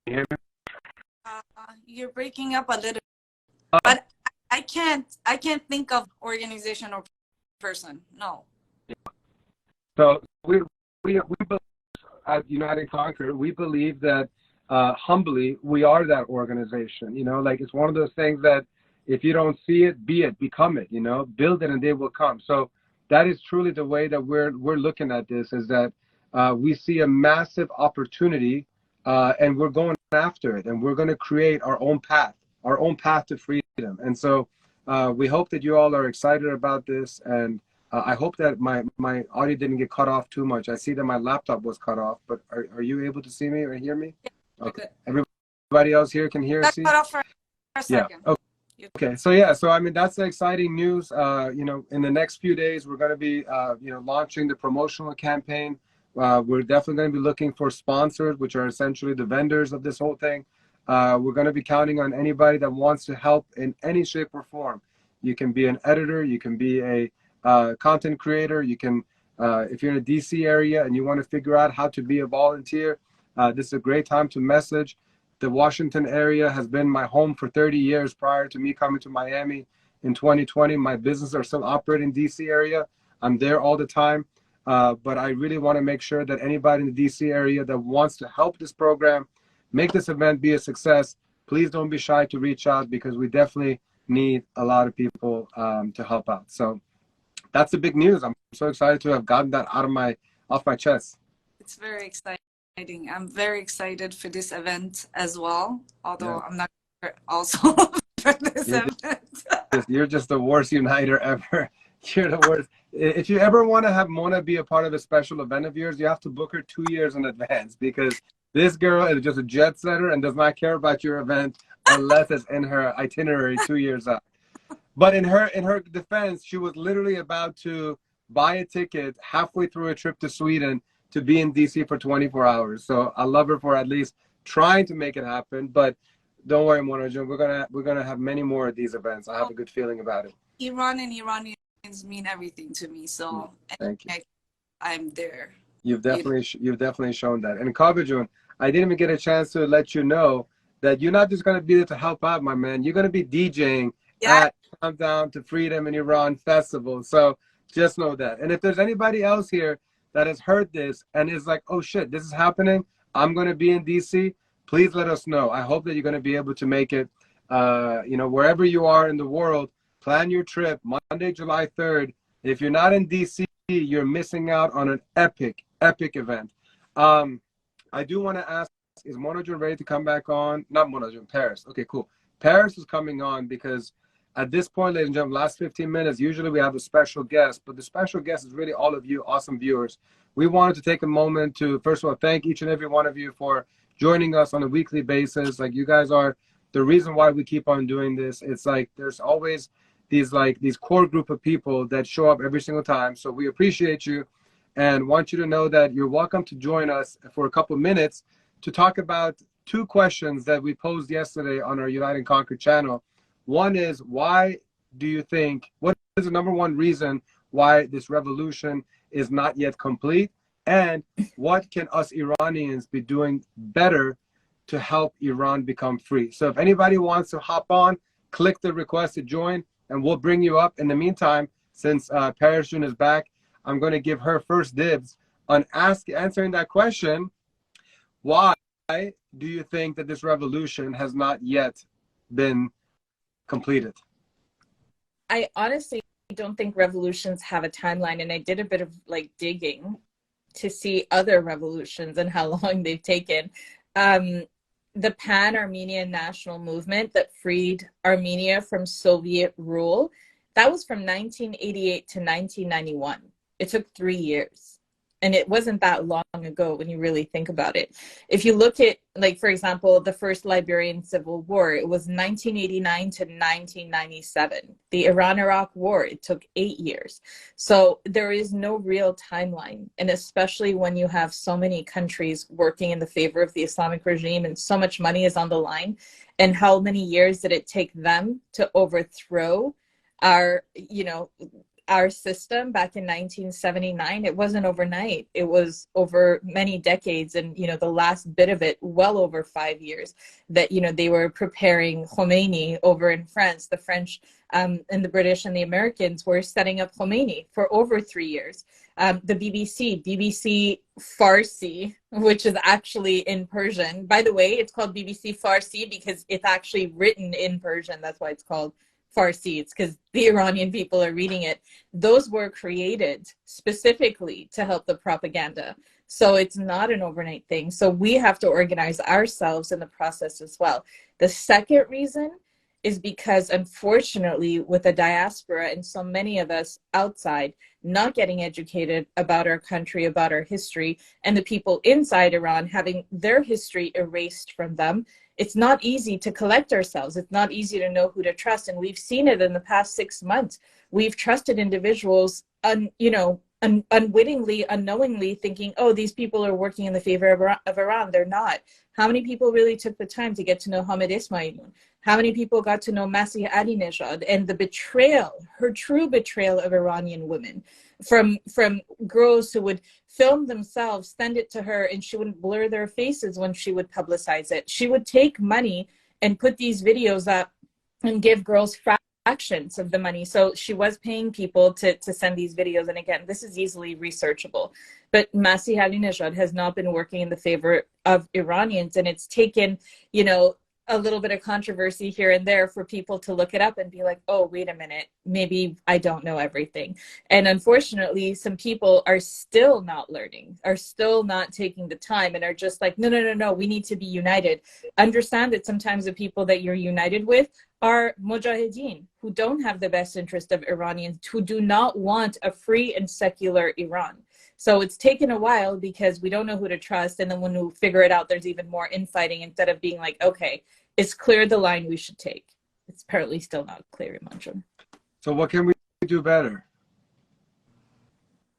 you hear me? You're breaking up a little, but I can't think of organization or person. No. So we believe, at Unite and Conquer, we believe that humbly we are that organization. You know, like, it's one of those things that if you don't see it, be it, become it. You know, build it and they will come. So that is truly the way that we're looking at this, is that we see a massive opportunity and we're going after it, and we're going to create our own path to freedom. And so we hope that you all are excited about this, and I hope that my audio didn't get cut off too much. I see that my laptop was cut off, but are you able to see me or hear me? Yeah, okay. Everybody else here can hear, see? Cut off for a second. Yeah. Okay. So yeah, so I mean, that's the exciting news. You know, in the next few days, we're going to be you know, launching the promotional campaign. We're definitely going to be looking for sponsors, which are essentially the vendors of this whole thing. We're going to be counting on anybody that wants to help in any shape or form. You can be an editor, you can be a content creator, you can, if you're in the DC area and you want to figure out how to be a volunteer, this is a great time to message. The Washington area has been my home for 30 years prior to me coming to Miami in 2020. My businesses are still operating in the DC area. I'm there all the time. But I really want to make sure that anybody in the DC area that wants to help this program, make this event be a success, please don't be shy to reach out, because we definitely need a lot of people to help out. So that's the big news. I'm so excited to have gotten that off my chest. It's very exciting. I'm very excited for this event as well, although I'm not also for this event. You're just the worst uniter ever. You're the worst. If you ever want to have Mona be a part of a special event of yours, you have to book her 2 years in advance, because this girl is just a jet setter and does not care about your event unless it's in her itinerary 2 years out. But in her defense, she was literally about to buy a ticket halfway through a trip to Sweden to be in DC for 24 hours. So I love her for at least trying to make it happen. But don't worry, Mona Jun, we're gonna have many more of these events. I have a good feeling about it. Iran and Iranians mean everything to me. So thank you. I'm there. You've definitely shown that. And Kavajun, I didn't even get a chance to let you know that you're not just going to be there to help out, my man. You're going to be DJing at Countdown to Freedom in Iran Festival. So just know that. And if there's anybody else here that has heard this and is like, oh shit, this is happening, I'm going to be in DC, please let us know. I hope that you're going to be able to make it, you know, wherever you are in the world. Plan your trip Monday, July 3rd. If you're not in DC, you're missing out on an epic event. I do want to ask is Monojun ready to come back on? Not Monojun, Paris. Okay, cool. Paris is coming on because at this point, ladies and gentlemen, last 15 minutes, usually we have a special guest, but the special guest is really all of you awesome viewers. We wanted to take a moment to, first of all, thank each and every one of you for joining us on a weekly basis. Like, you guys are the reason why we keep on doing this. It's like there's always these core group of people that show up every single time. So we appreciate you and want you to know that you're welcome to join us for a couple minutes to talk about two questions that we posed yesterday on our Unite and Conquer channel. One is, why do you think, what is the number one reason why this revolution is not yet complete? And what can us Iranians be doing better to help Iran become free? So if anybody wants to hop on, click the request to join and we'll bring you up. In the meantime, since Paris is back, I'm going to give her first dibs on answering that question. Why do you think that this revolution has not yet been completed? I honestly don't think revolutions have a timeline, and I did a bit of digging to see other revolutions and how long they've taken. The Pan-Armenian National Movement that freed Armenia from Soviet rule, that was from 1988 to 1991. It took 3 years. And it wasn't that long ago when you really think about it. If you look at, for example, the first Liberian Civil War, it was 1989 to 1997. The Iran-Iraq War, it took 8 years. So there is no real timeline. And especially when you have so many countries working in the favor of the Islamic regime and so much money is on the line, and how many years did it take them to overthrow our system back in 1979? It wasn't overnight. It was over many decades, and the last bit of it, well over 5 years, that they were preparing Khomeini over in France. The French and the British and the Americans were setting up Khomeini for over 3 years. The BBC Farsi, which is actually in Persian. By the way, it's called BBC Farsi because it's actually written in Persian. That's why it's called Farsi. It's because the Iranian people are reading it. Those were created specifically to help the propaganda. So it's not an overnight thing. So we have to organize ourselves in the process as well. The second reason is because, unfortunately, with the diaspora and so many of us outside not getting educated about our country, about our history, and the people inside Iran having their history erased from them, it's not easy to collect ourselves. It's not easy to know who to trust. And we've seen it in the past 6 months. We've trusted individuals, unwittingly, unknowingly, thinking, oh, these people are working in the favor of Iran. They're not. How many people really took the time to get to know Hamid Ismail? How many people got to know Masih Alinejad and the betrayal, her true betrayal of Iranian women, from girls who would film themselves, send it to her, and she wouldn't blur their faces when she would publicize it. She would take money and put these videos up and give girls fractions of the money. So she was paying people to send these videos. And again, this is easily researchable. But Masih Alinejad has not been working in the favor of Iranians. And it's taken, a little bit of controversy here and there for people to look it up and be like, oh, wait a minute, maybe I don't know everything. And unfortunately, some people are still not learning, are still not taking the time, and are just like, no, we need to be united. Understand that sometimes the people that you're united with are mujahideen, who don't have the best interest of Iranians, who do not want a free and secular Iran. So it's taken a while because we don't know who to trust. And then when we figure it out, there's even more infighting instead of being like, okay, it's clear the line we should take. It's apparently still not clear, Iman. So what can we do better?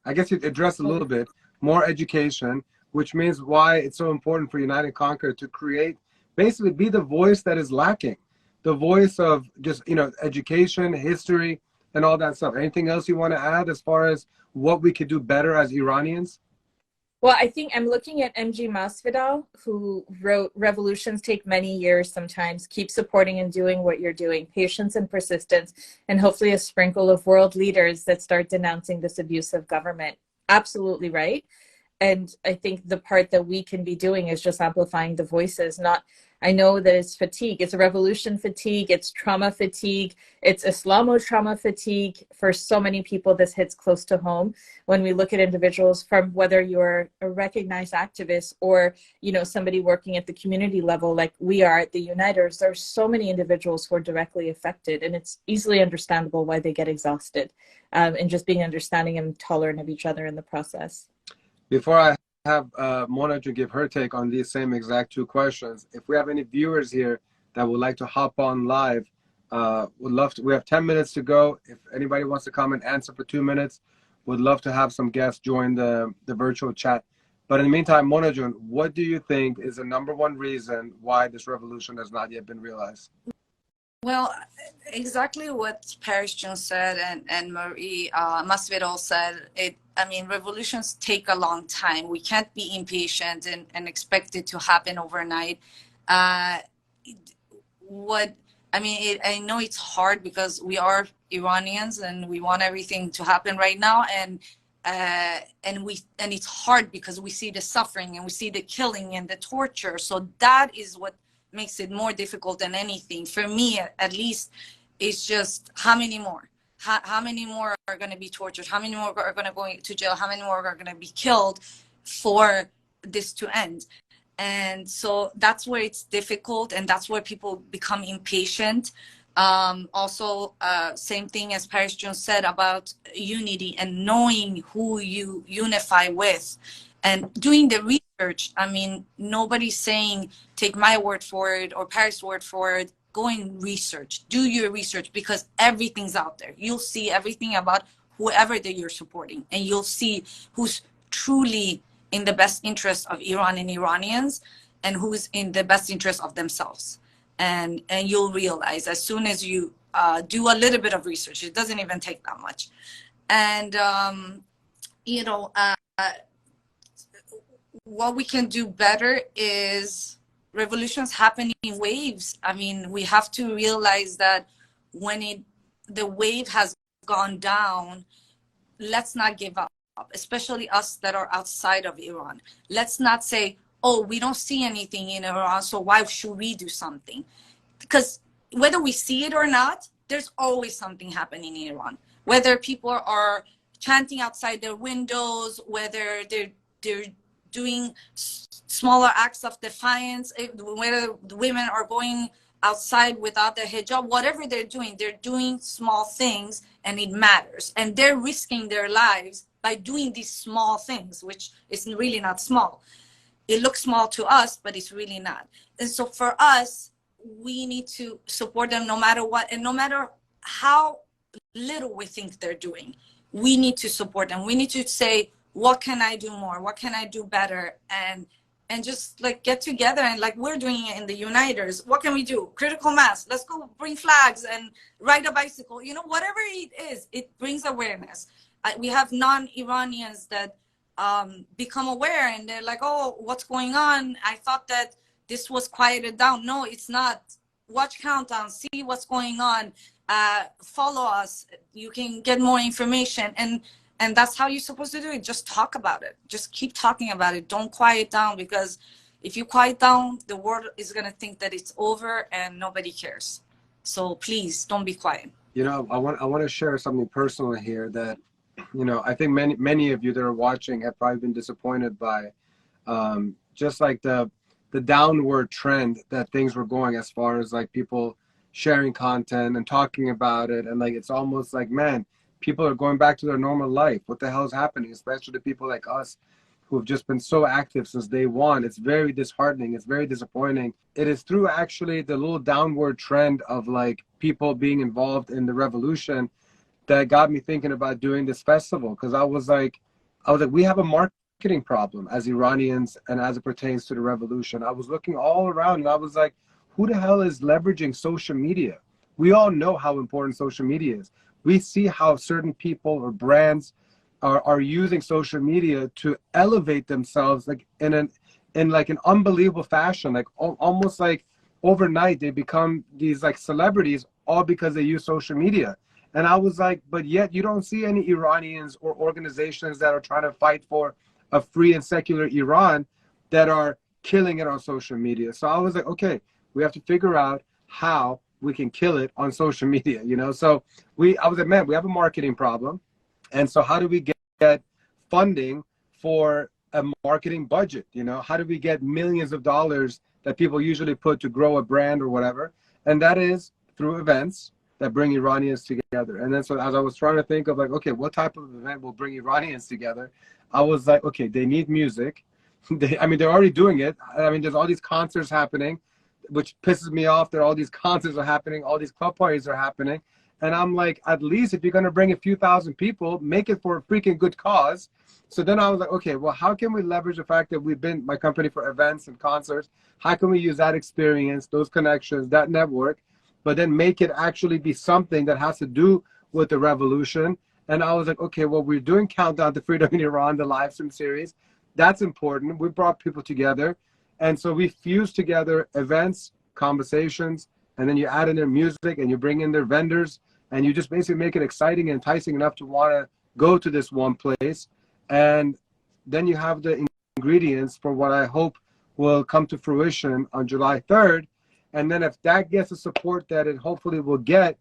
I guess you addressed a little bit more education, which means why it's so important for Unite and Conquer to create, basically be the voice that is lacking, the voice of just, education, history, and all that stuff. Anything else you want to add as far as what we could do better as Iranians? Well, I think I'm looking at MG Masvidal, who wrote Revolutions Take Many Years Sometimes. Keep supporting and doing what you're doing. Patience and persistence, and hopefully a sprinkle of world leaders that start denouncing this abusive government. Absolutely right. And I think the part that we can be doing is just amplifying the voices, not I know that it's fatigue. It's a revolution fatigue. It's trauma fatigue. It's Islamo-trauma fatigue. For so many people, this hits close to home when we look at individuals from whether you're a recognized activist or, you know, somebody working at the community level like we are at the Uniters. There's so many individuals who are directly affected, and it's easily understandable why they get exhausted, and just being understanding and tolerant of each other in the process. Before I have Mona to give her take on these same exact two questions, if we have any viewers here that would like to hop on live, would love to. We have 10 minutes to go. If anybody wants to come and answer for 2 minutes, would love to have some guests join the virtual chat. But in the meantime, Mona Jun, what do you think is the #1 reason why this revolution has not yet been realized? Well, exactly what Paris June said and Marie Masvidal said. I mean, revolutions take a long time. We can't be impatient and expect it to happen overnight. I know it's hard because we are Iranians and we want everything to happen right now, and it's hard because we see the suffering and we see the killing and the torture. So that is what makes it more difficult than anything. For me, at least, it's just how many more? How many more are going to be tortured? How many more are going to go to jail? How many more are going to be killed for this to end? And so that's where it's difficult, and that's where people become impatient. Also, same thing as Paris Jones said about unity and knowing who you unify with and doing the research. I mean, nobody's saying take my word for it or Paris' word for it. Go and research, do your research, because everything's out there. You'll see everything about whoever that you're supporting, and you'll see who's truly in the best interest of Iran and Iranians and who's in the best interest of themselves. And you'll realize as soon as you do a little bit of research, it doesn't even take that much. And, what we can do better is revolutions happen in waves. I mean, we have to realize that when the wave has gone down, let's not give up, especially us that are outside of Iran. Let's not say, oh, we don't see anything in Iran, so why should we do something? Because whether we see it or not, there's always something happening in Iran. Whether people are chanting outside their windows, whether they're doing smaller acts of defiance, whether the women are going outside without their hijab, whatever they're doing small things, and it matters. And they're risking their lives by doing these small things, which is really not small. It looks small to us, but it's really not. And so for us, we need to support them no matter what, and no matter how little we think they're doing, we need to support them. We need to say, what can I do more? What can I do better? And just like get together, and like we're doing it in the Uniters. What can we do? Critical mass. Let's go bring flags and ride a bicycle. You know, whatever it is, it brings awareness. We have non-Iranians that become aware, and they're like, oh, what's going on? I thought that this was quieted down. No, it's not. Watch Countdown, see what's going on, follow us. You can get more information, and that's how you're supposed to do it. Just talk about it. Just keep talking about it. Don't quiet down, because if you quiet down, the world is going to think that it's over and nobody cares. So please don't be quiet. You know, I want to share something personal here that, you know, I think many of you that are watching have probably been disappointed by, just like the downward trend that things were going, as far as like people sharing content and talking about it. And like, it's almost like, man, people are going back to their normal life. What the hell is happening? Especially to people like us who have just been so active since day one. It's very disheartening. It's very disappointing. It is through actually the little downward trend of like people being involved in the revolution that got me thinking about doing this festival. Because I was like, we have a marketing problem as Iranians, and as it pertains to the revolution. I was looking all around, and I was like, who the hell is leveraging social media? We all know how important social media is. We see how certain people or brands are using social media to elevate themselves, like in an unbelievable fashion. Like almost like overnight they become these like celebrities, all because they use social media. And I was like, but yet you don't see any Iranians or organizations that are trying to fight for a free and secular Iran that are killing it on social media. So I was like, okay, we have to figure out how we can kill it on social media, you know? So I was like, man, we have a marketing problem. And so how do we get funding for a marketing budget? You know, how do we get millions of dollars that people usually put to grow a brand or whatever? And that is through events that bring Iranians together. And then so as I was trying to think of like, okay, what type of event will bring Iranians together? I was like, okay, they need music. I mean, they're already doing it. I mean, there's all these concerts happening, which pisses me off that all these concerts are happening, all these club parties are happening. And I'm like, at least if you're going to bring a few thousand people, make it for a freaking good cause. So then I was like, okay, well, how can we leverage the fact that we've been my company for events and concerts? How can we use that experience, those connections, that network, but then make it actually be something that has to do with the revolution? And I was like, okay, well, we're doing Countdown to Freedom in Iran, the live stream series. That's important. We brought people together. And so we fused together events, conversations, and then you add in their music and you bring in their vendors and you just basically make it exciting and enticing enough to want to go to this one place. And then you have the ingredients for what I hope will come to fruition on July 3rd. And then if that gets the support that it hopefully will get,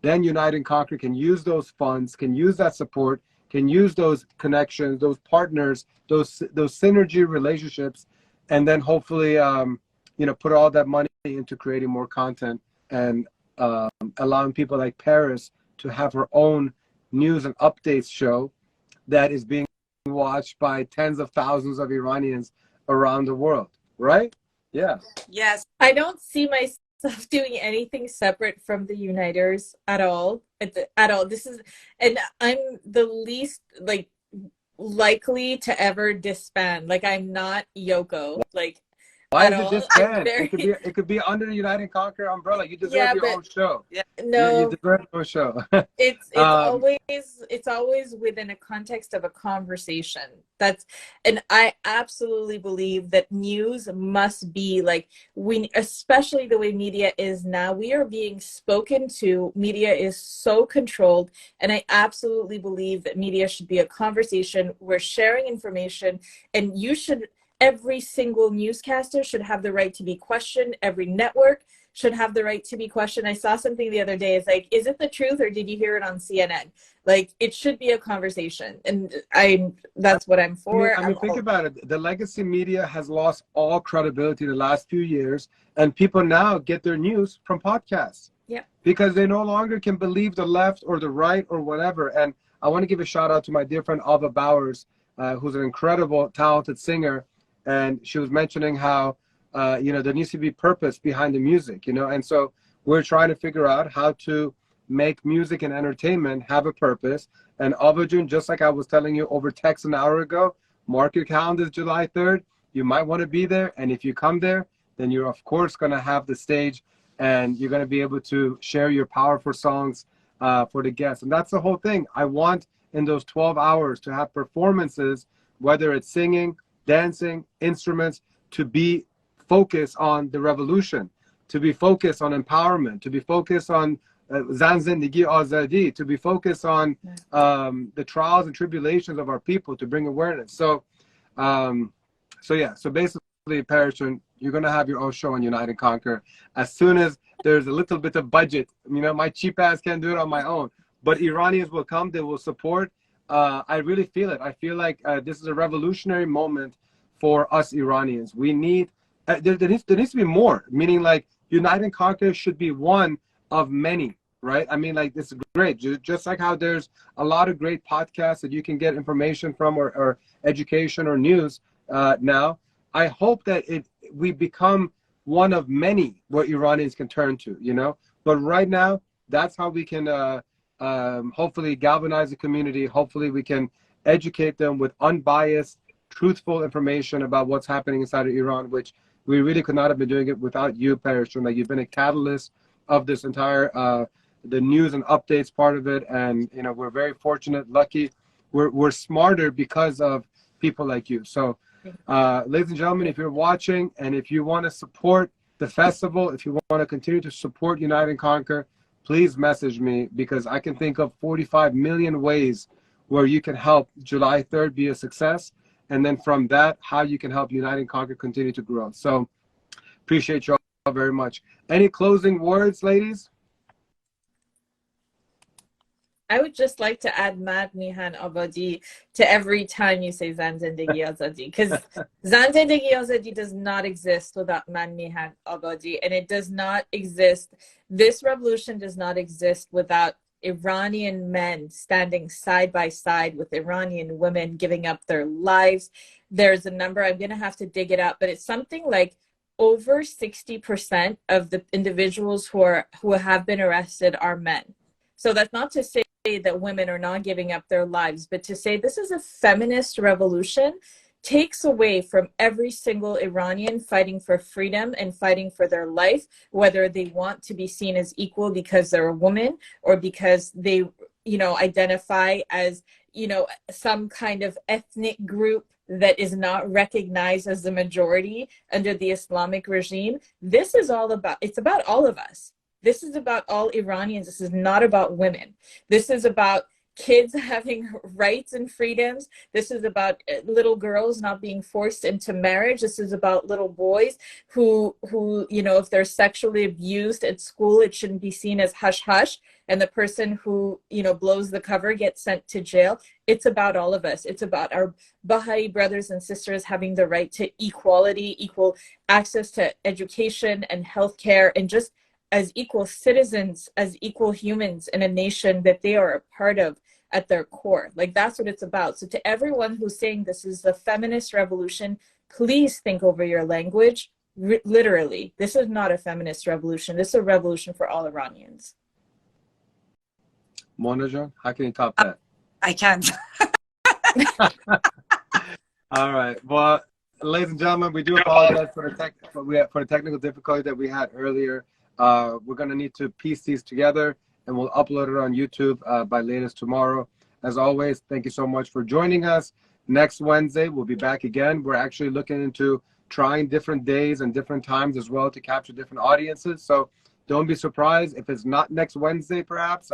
then Unite and Conquer can use those funds, can use that support, can use those connections, those partners, those synergy relationships, and then hopefully, you know, put all that money into creating more content and allowing people like Paris to have her own news and updates show that is being watched by tens of thousands of Iranians around the world, right? Yeah. Yes. I don't see myself doing anything separate from the Uniters at all. At all. This is, and I'm the least like likely to ever disband. Like I'm not Yoko. Like why is it disband? It could be under the Unite and Conquer umbrella. You deserve your own show. Yeah. No, you deserve your own show. it's always within a context of a conversation. And I absolutely believe that news must be like especially the way media is now. We are being spoken to. Media is so controlled, and I absolutely believe that media should be a conversation. We're sharing information, and every single newscaster should have the right to be questioned. Every network should have the right to be questioned. I saw something the other day. It's like, is it the truth or did you hear it on CNN? Like, it should be a conversation. And that's what I'm for. I mean, think about it. The legacy media has lost all credibility the last few years. And people now get their news from podcasts. Yeah. Because they no longer can believe the left or the right or whatever. And I want to give a shout out to my dear friend, Ava Bowers, who's an incredible, talented singer. And she was mentioning how, you know, there needs to be purpose behind the music, you know. And so we're trying to figure out how to make music and entertainment have a purpose. And Avajun, just like I was telling you over text an hour ago, mark your calendars July 3rd. You might want to be there. And if you come there, then you're, of course, going to have the stage and you're going to be able to share your powerful songs for the guests. And that's the whole thing. I want in those 12 hours to have performances, whether it's singing, dancing, instruments, to be focused on the revolution, to be focused on empowerment, to be focused on Zan Zindagi Azadi, to be focused on the trials and tribulations of our people, to bring awareness. So, so basically, Paris, you're going to have your own show on Unite and Conquer as soon as there's a little bit of budget. You know, my cheap ass can't do it on my own, but Iranians will come, they will support. I really feel it. I feel like this is a revolutionary moment for us Iranians. We need, there needs to be more, meaning like Unite and Conquer should be one of many, right? I mean, like, this is great. Just like how there's a lot of great podcasts that you can get information from or education or news now. I hope that we become one of many where Iranians can turn to, you know? But right now, that's how we can hopefully galvanize the community. Hopefully we can educate them with unbiased, truthful information about what's happening inside of Iran, which we really could not have been doing it without you, Paris. Like, you've been a catalyst of this entire the news and updates part of it. And, you know, we're very fortunate, lucky. We're smarter because of people like you. So, ladies and gentlemen, if you're watching and if you want to support the festival, if you want to continue to support Unite and Conquer, please message me, because I can think of 45 million ways where you can help July 3rd be a success. and then from that, how you can help Unite and Conquer continue to grow. So appreciate you all very much. Any closing words, ladies? I would just like to add Mad Mehan Abadi to every time you say Zan Zindagi Azadi, because Zan Zindagi Azadi does not exist without Mad Mehan Abadi, and it does not exist. This revolution does not exist without Iranian men standing side by side with Iranian women giving up their lives. There's a number, I'm going to have to dig it up, but it's something like over 60% of the individuals who have been arrested are men. So that's not to say that women are not giving up their lives, but to say this is a feminist revolution takes away from every single Iranian fighting for freedom and fighting for their life, whether they want to be seen as equal because they're a woman or because they, identify as, some kind of ethnic group that is not recognized as the majority under the Islamic regime. This is all about, it's about all of us. This is about all Iranians. This is not about women. This is about kids having rights and freedoms. This is about little girls not being forced into marriage. This is about little boys who if they're sexually abused at school, it shouldn't be seen as hush hush. And the person who, blows the cover gets sent to jail. It's about all of us. It's about our Baha'i brothers and sisters having the right to equality, equal access to education and healthcare, and just as equal citizens, as equal humans in a nation that they are a part of at their core. Like, that's what it's about. So to everyone who's saying this is the feminist revolution, please think over your language. Literally, this is not a feminist revolution. This is a revolution for all Iranians. Mona John, how can you top that? I can't. All right. Well, ladies and gentlemen, we do apologize for the technical difficulty that we had earlier. We're going to need to piece these together, and we'll upload it on YouTube by latest tomorrow. As always, thank you so much for joining us. Next Wednesday, we'll be back again. We're actually looking into trying different days and different times as well to capture different audiences. So don't be surprised if it's not next Wednesday, perhaps,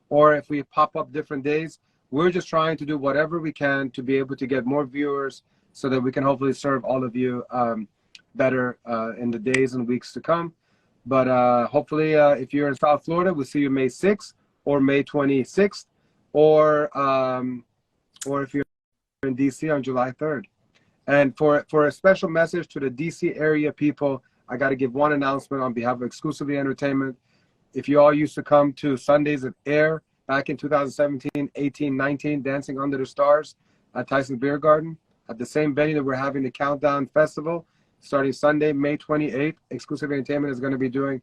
or if we pop up different days. We're just trying to do whatever we can to be able to get more viewers so that we can hopefully serve all of you better in the days and weeks to come. But hopefully, if you're in South Florida, we'll see you May 6th or May 26th, or if you're in DC on July 3rd. And for a special message to the DC area people, I got to give one announcement on behalf of Exclusively Entertainment. If you all used to come to Sundays at Air back in 2017, 18, 19, Dancing Under the Stars at Tysons Corner, at the same venue that we're having the Countdown Festival, starting Sunday, May 28th, Exclusive Entertainment is going to be doing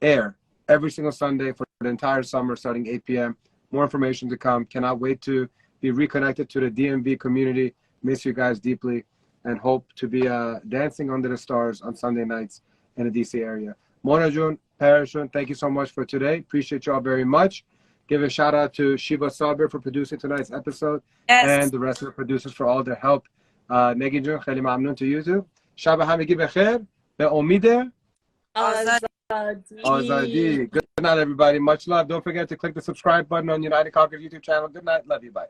Air every single Sunday for the entire summer, starting 8 p.m. More information to come. Cannot wait to be reconnected to the DMV community. Miss you guys deeply, and hope to be dancing under the stars on Sunday nights in the DC area. Mona Jun, Paris Jun, thank you so much for today. Appreciate y'all very much. Give a shout out to Shiva Sabir for producing tonight's episode, and the rest of the producers for all their help. Negi Jun, kheli mamnoon to you too. شب همگی بخیر به امید آزادی. Good night, everybody. Much love. Don't forget to click the subscribe button on United Conquer YouTube channel. Good night. Love you. Bye.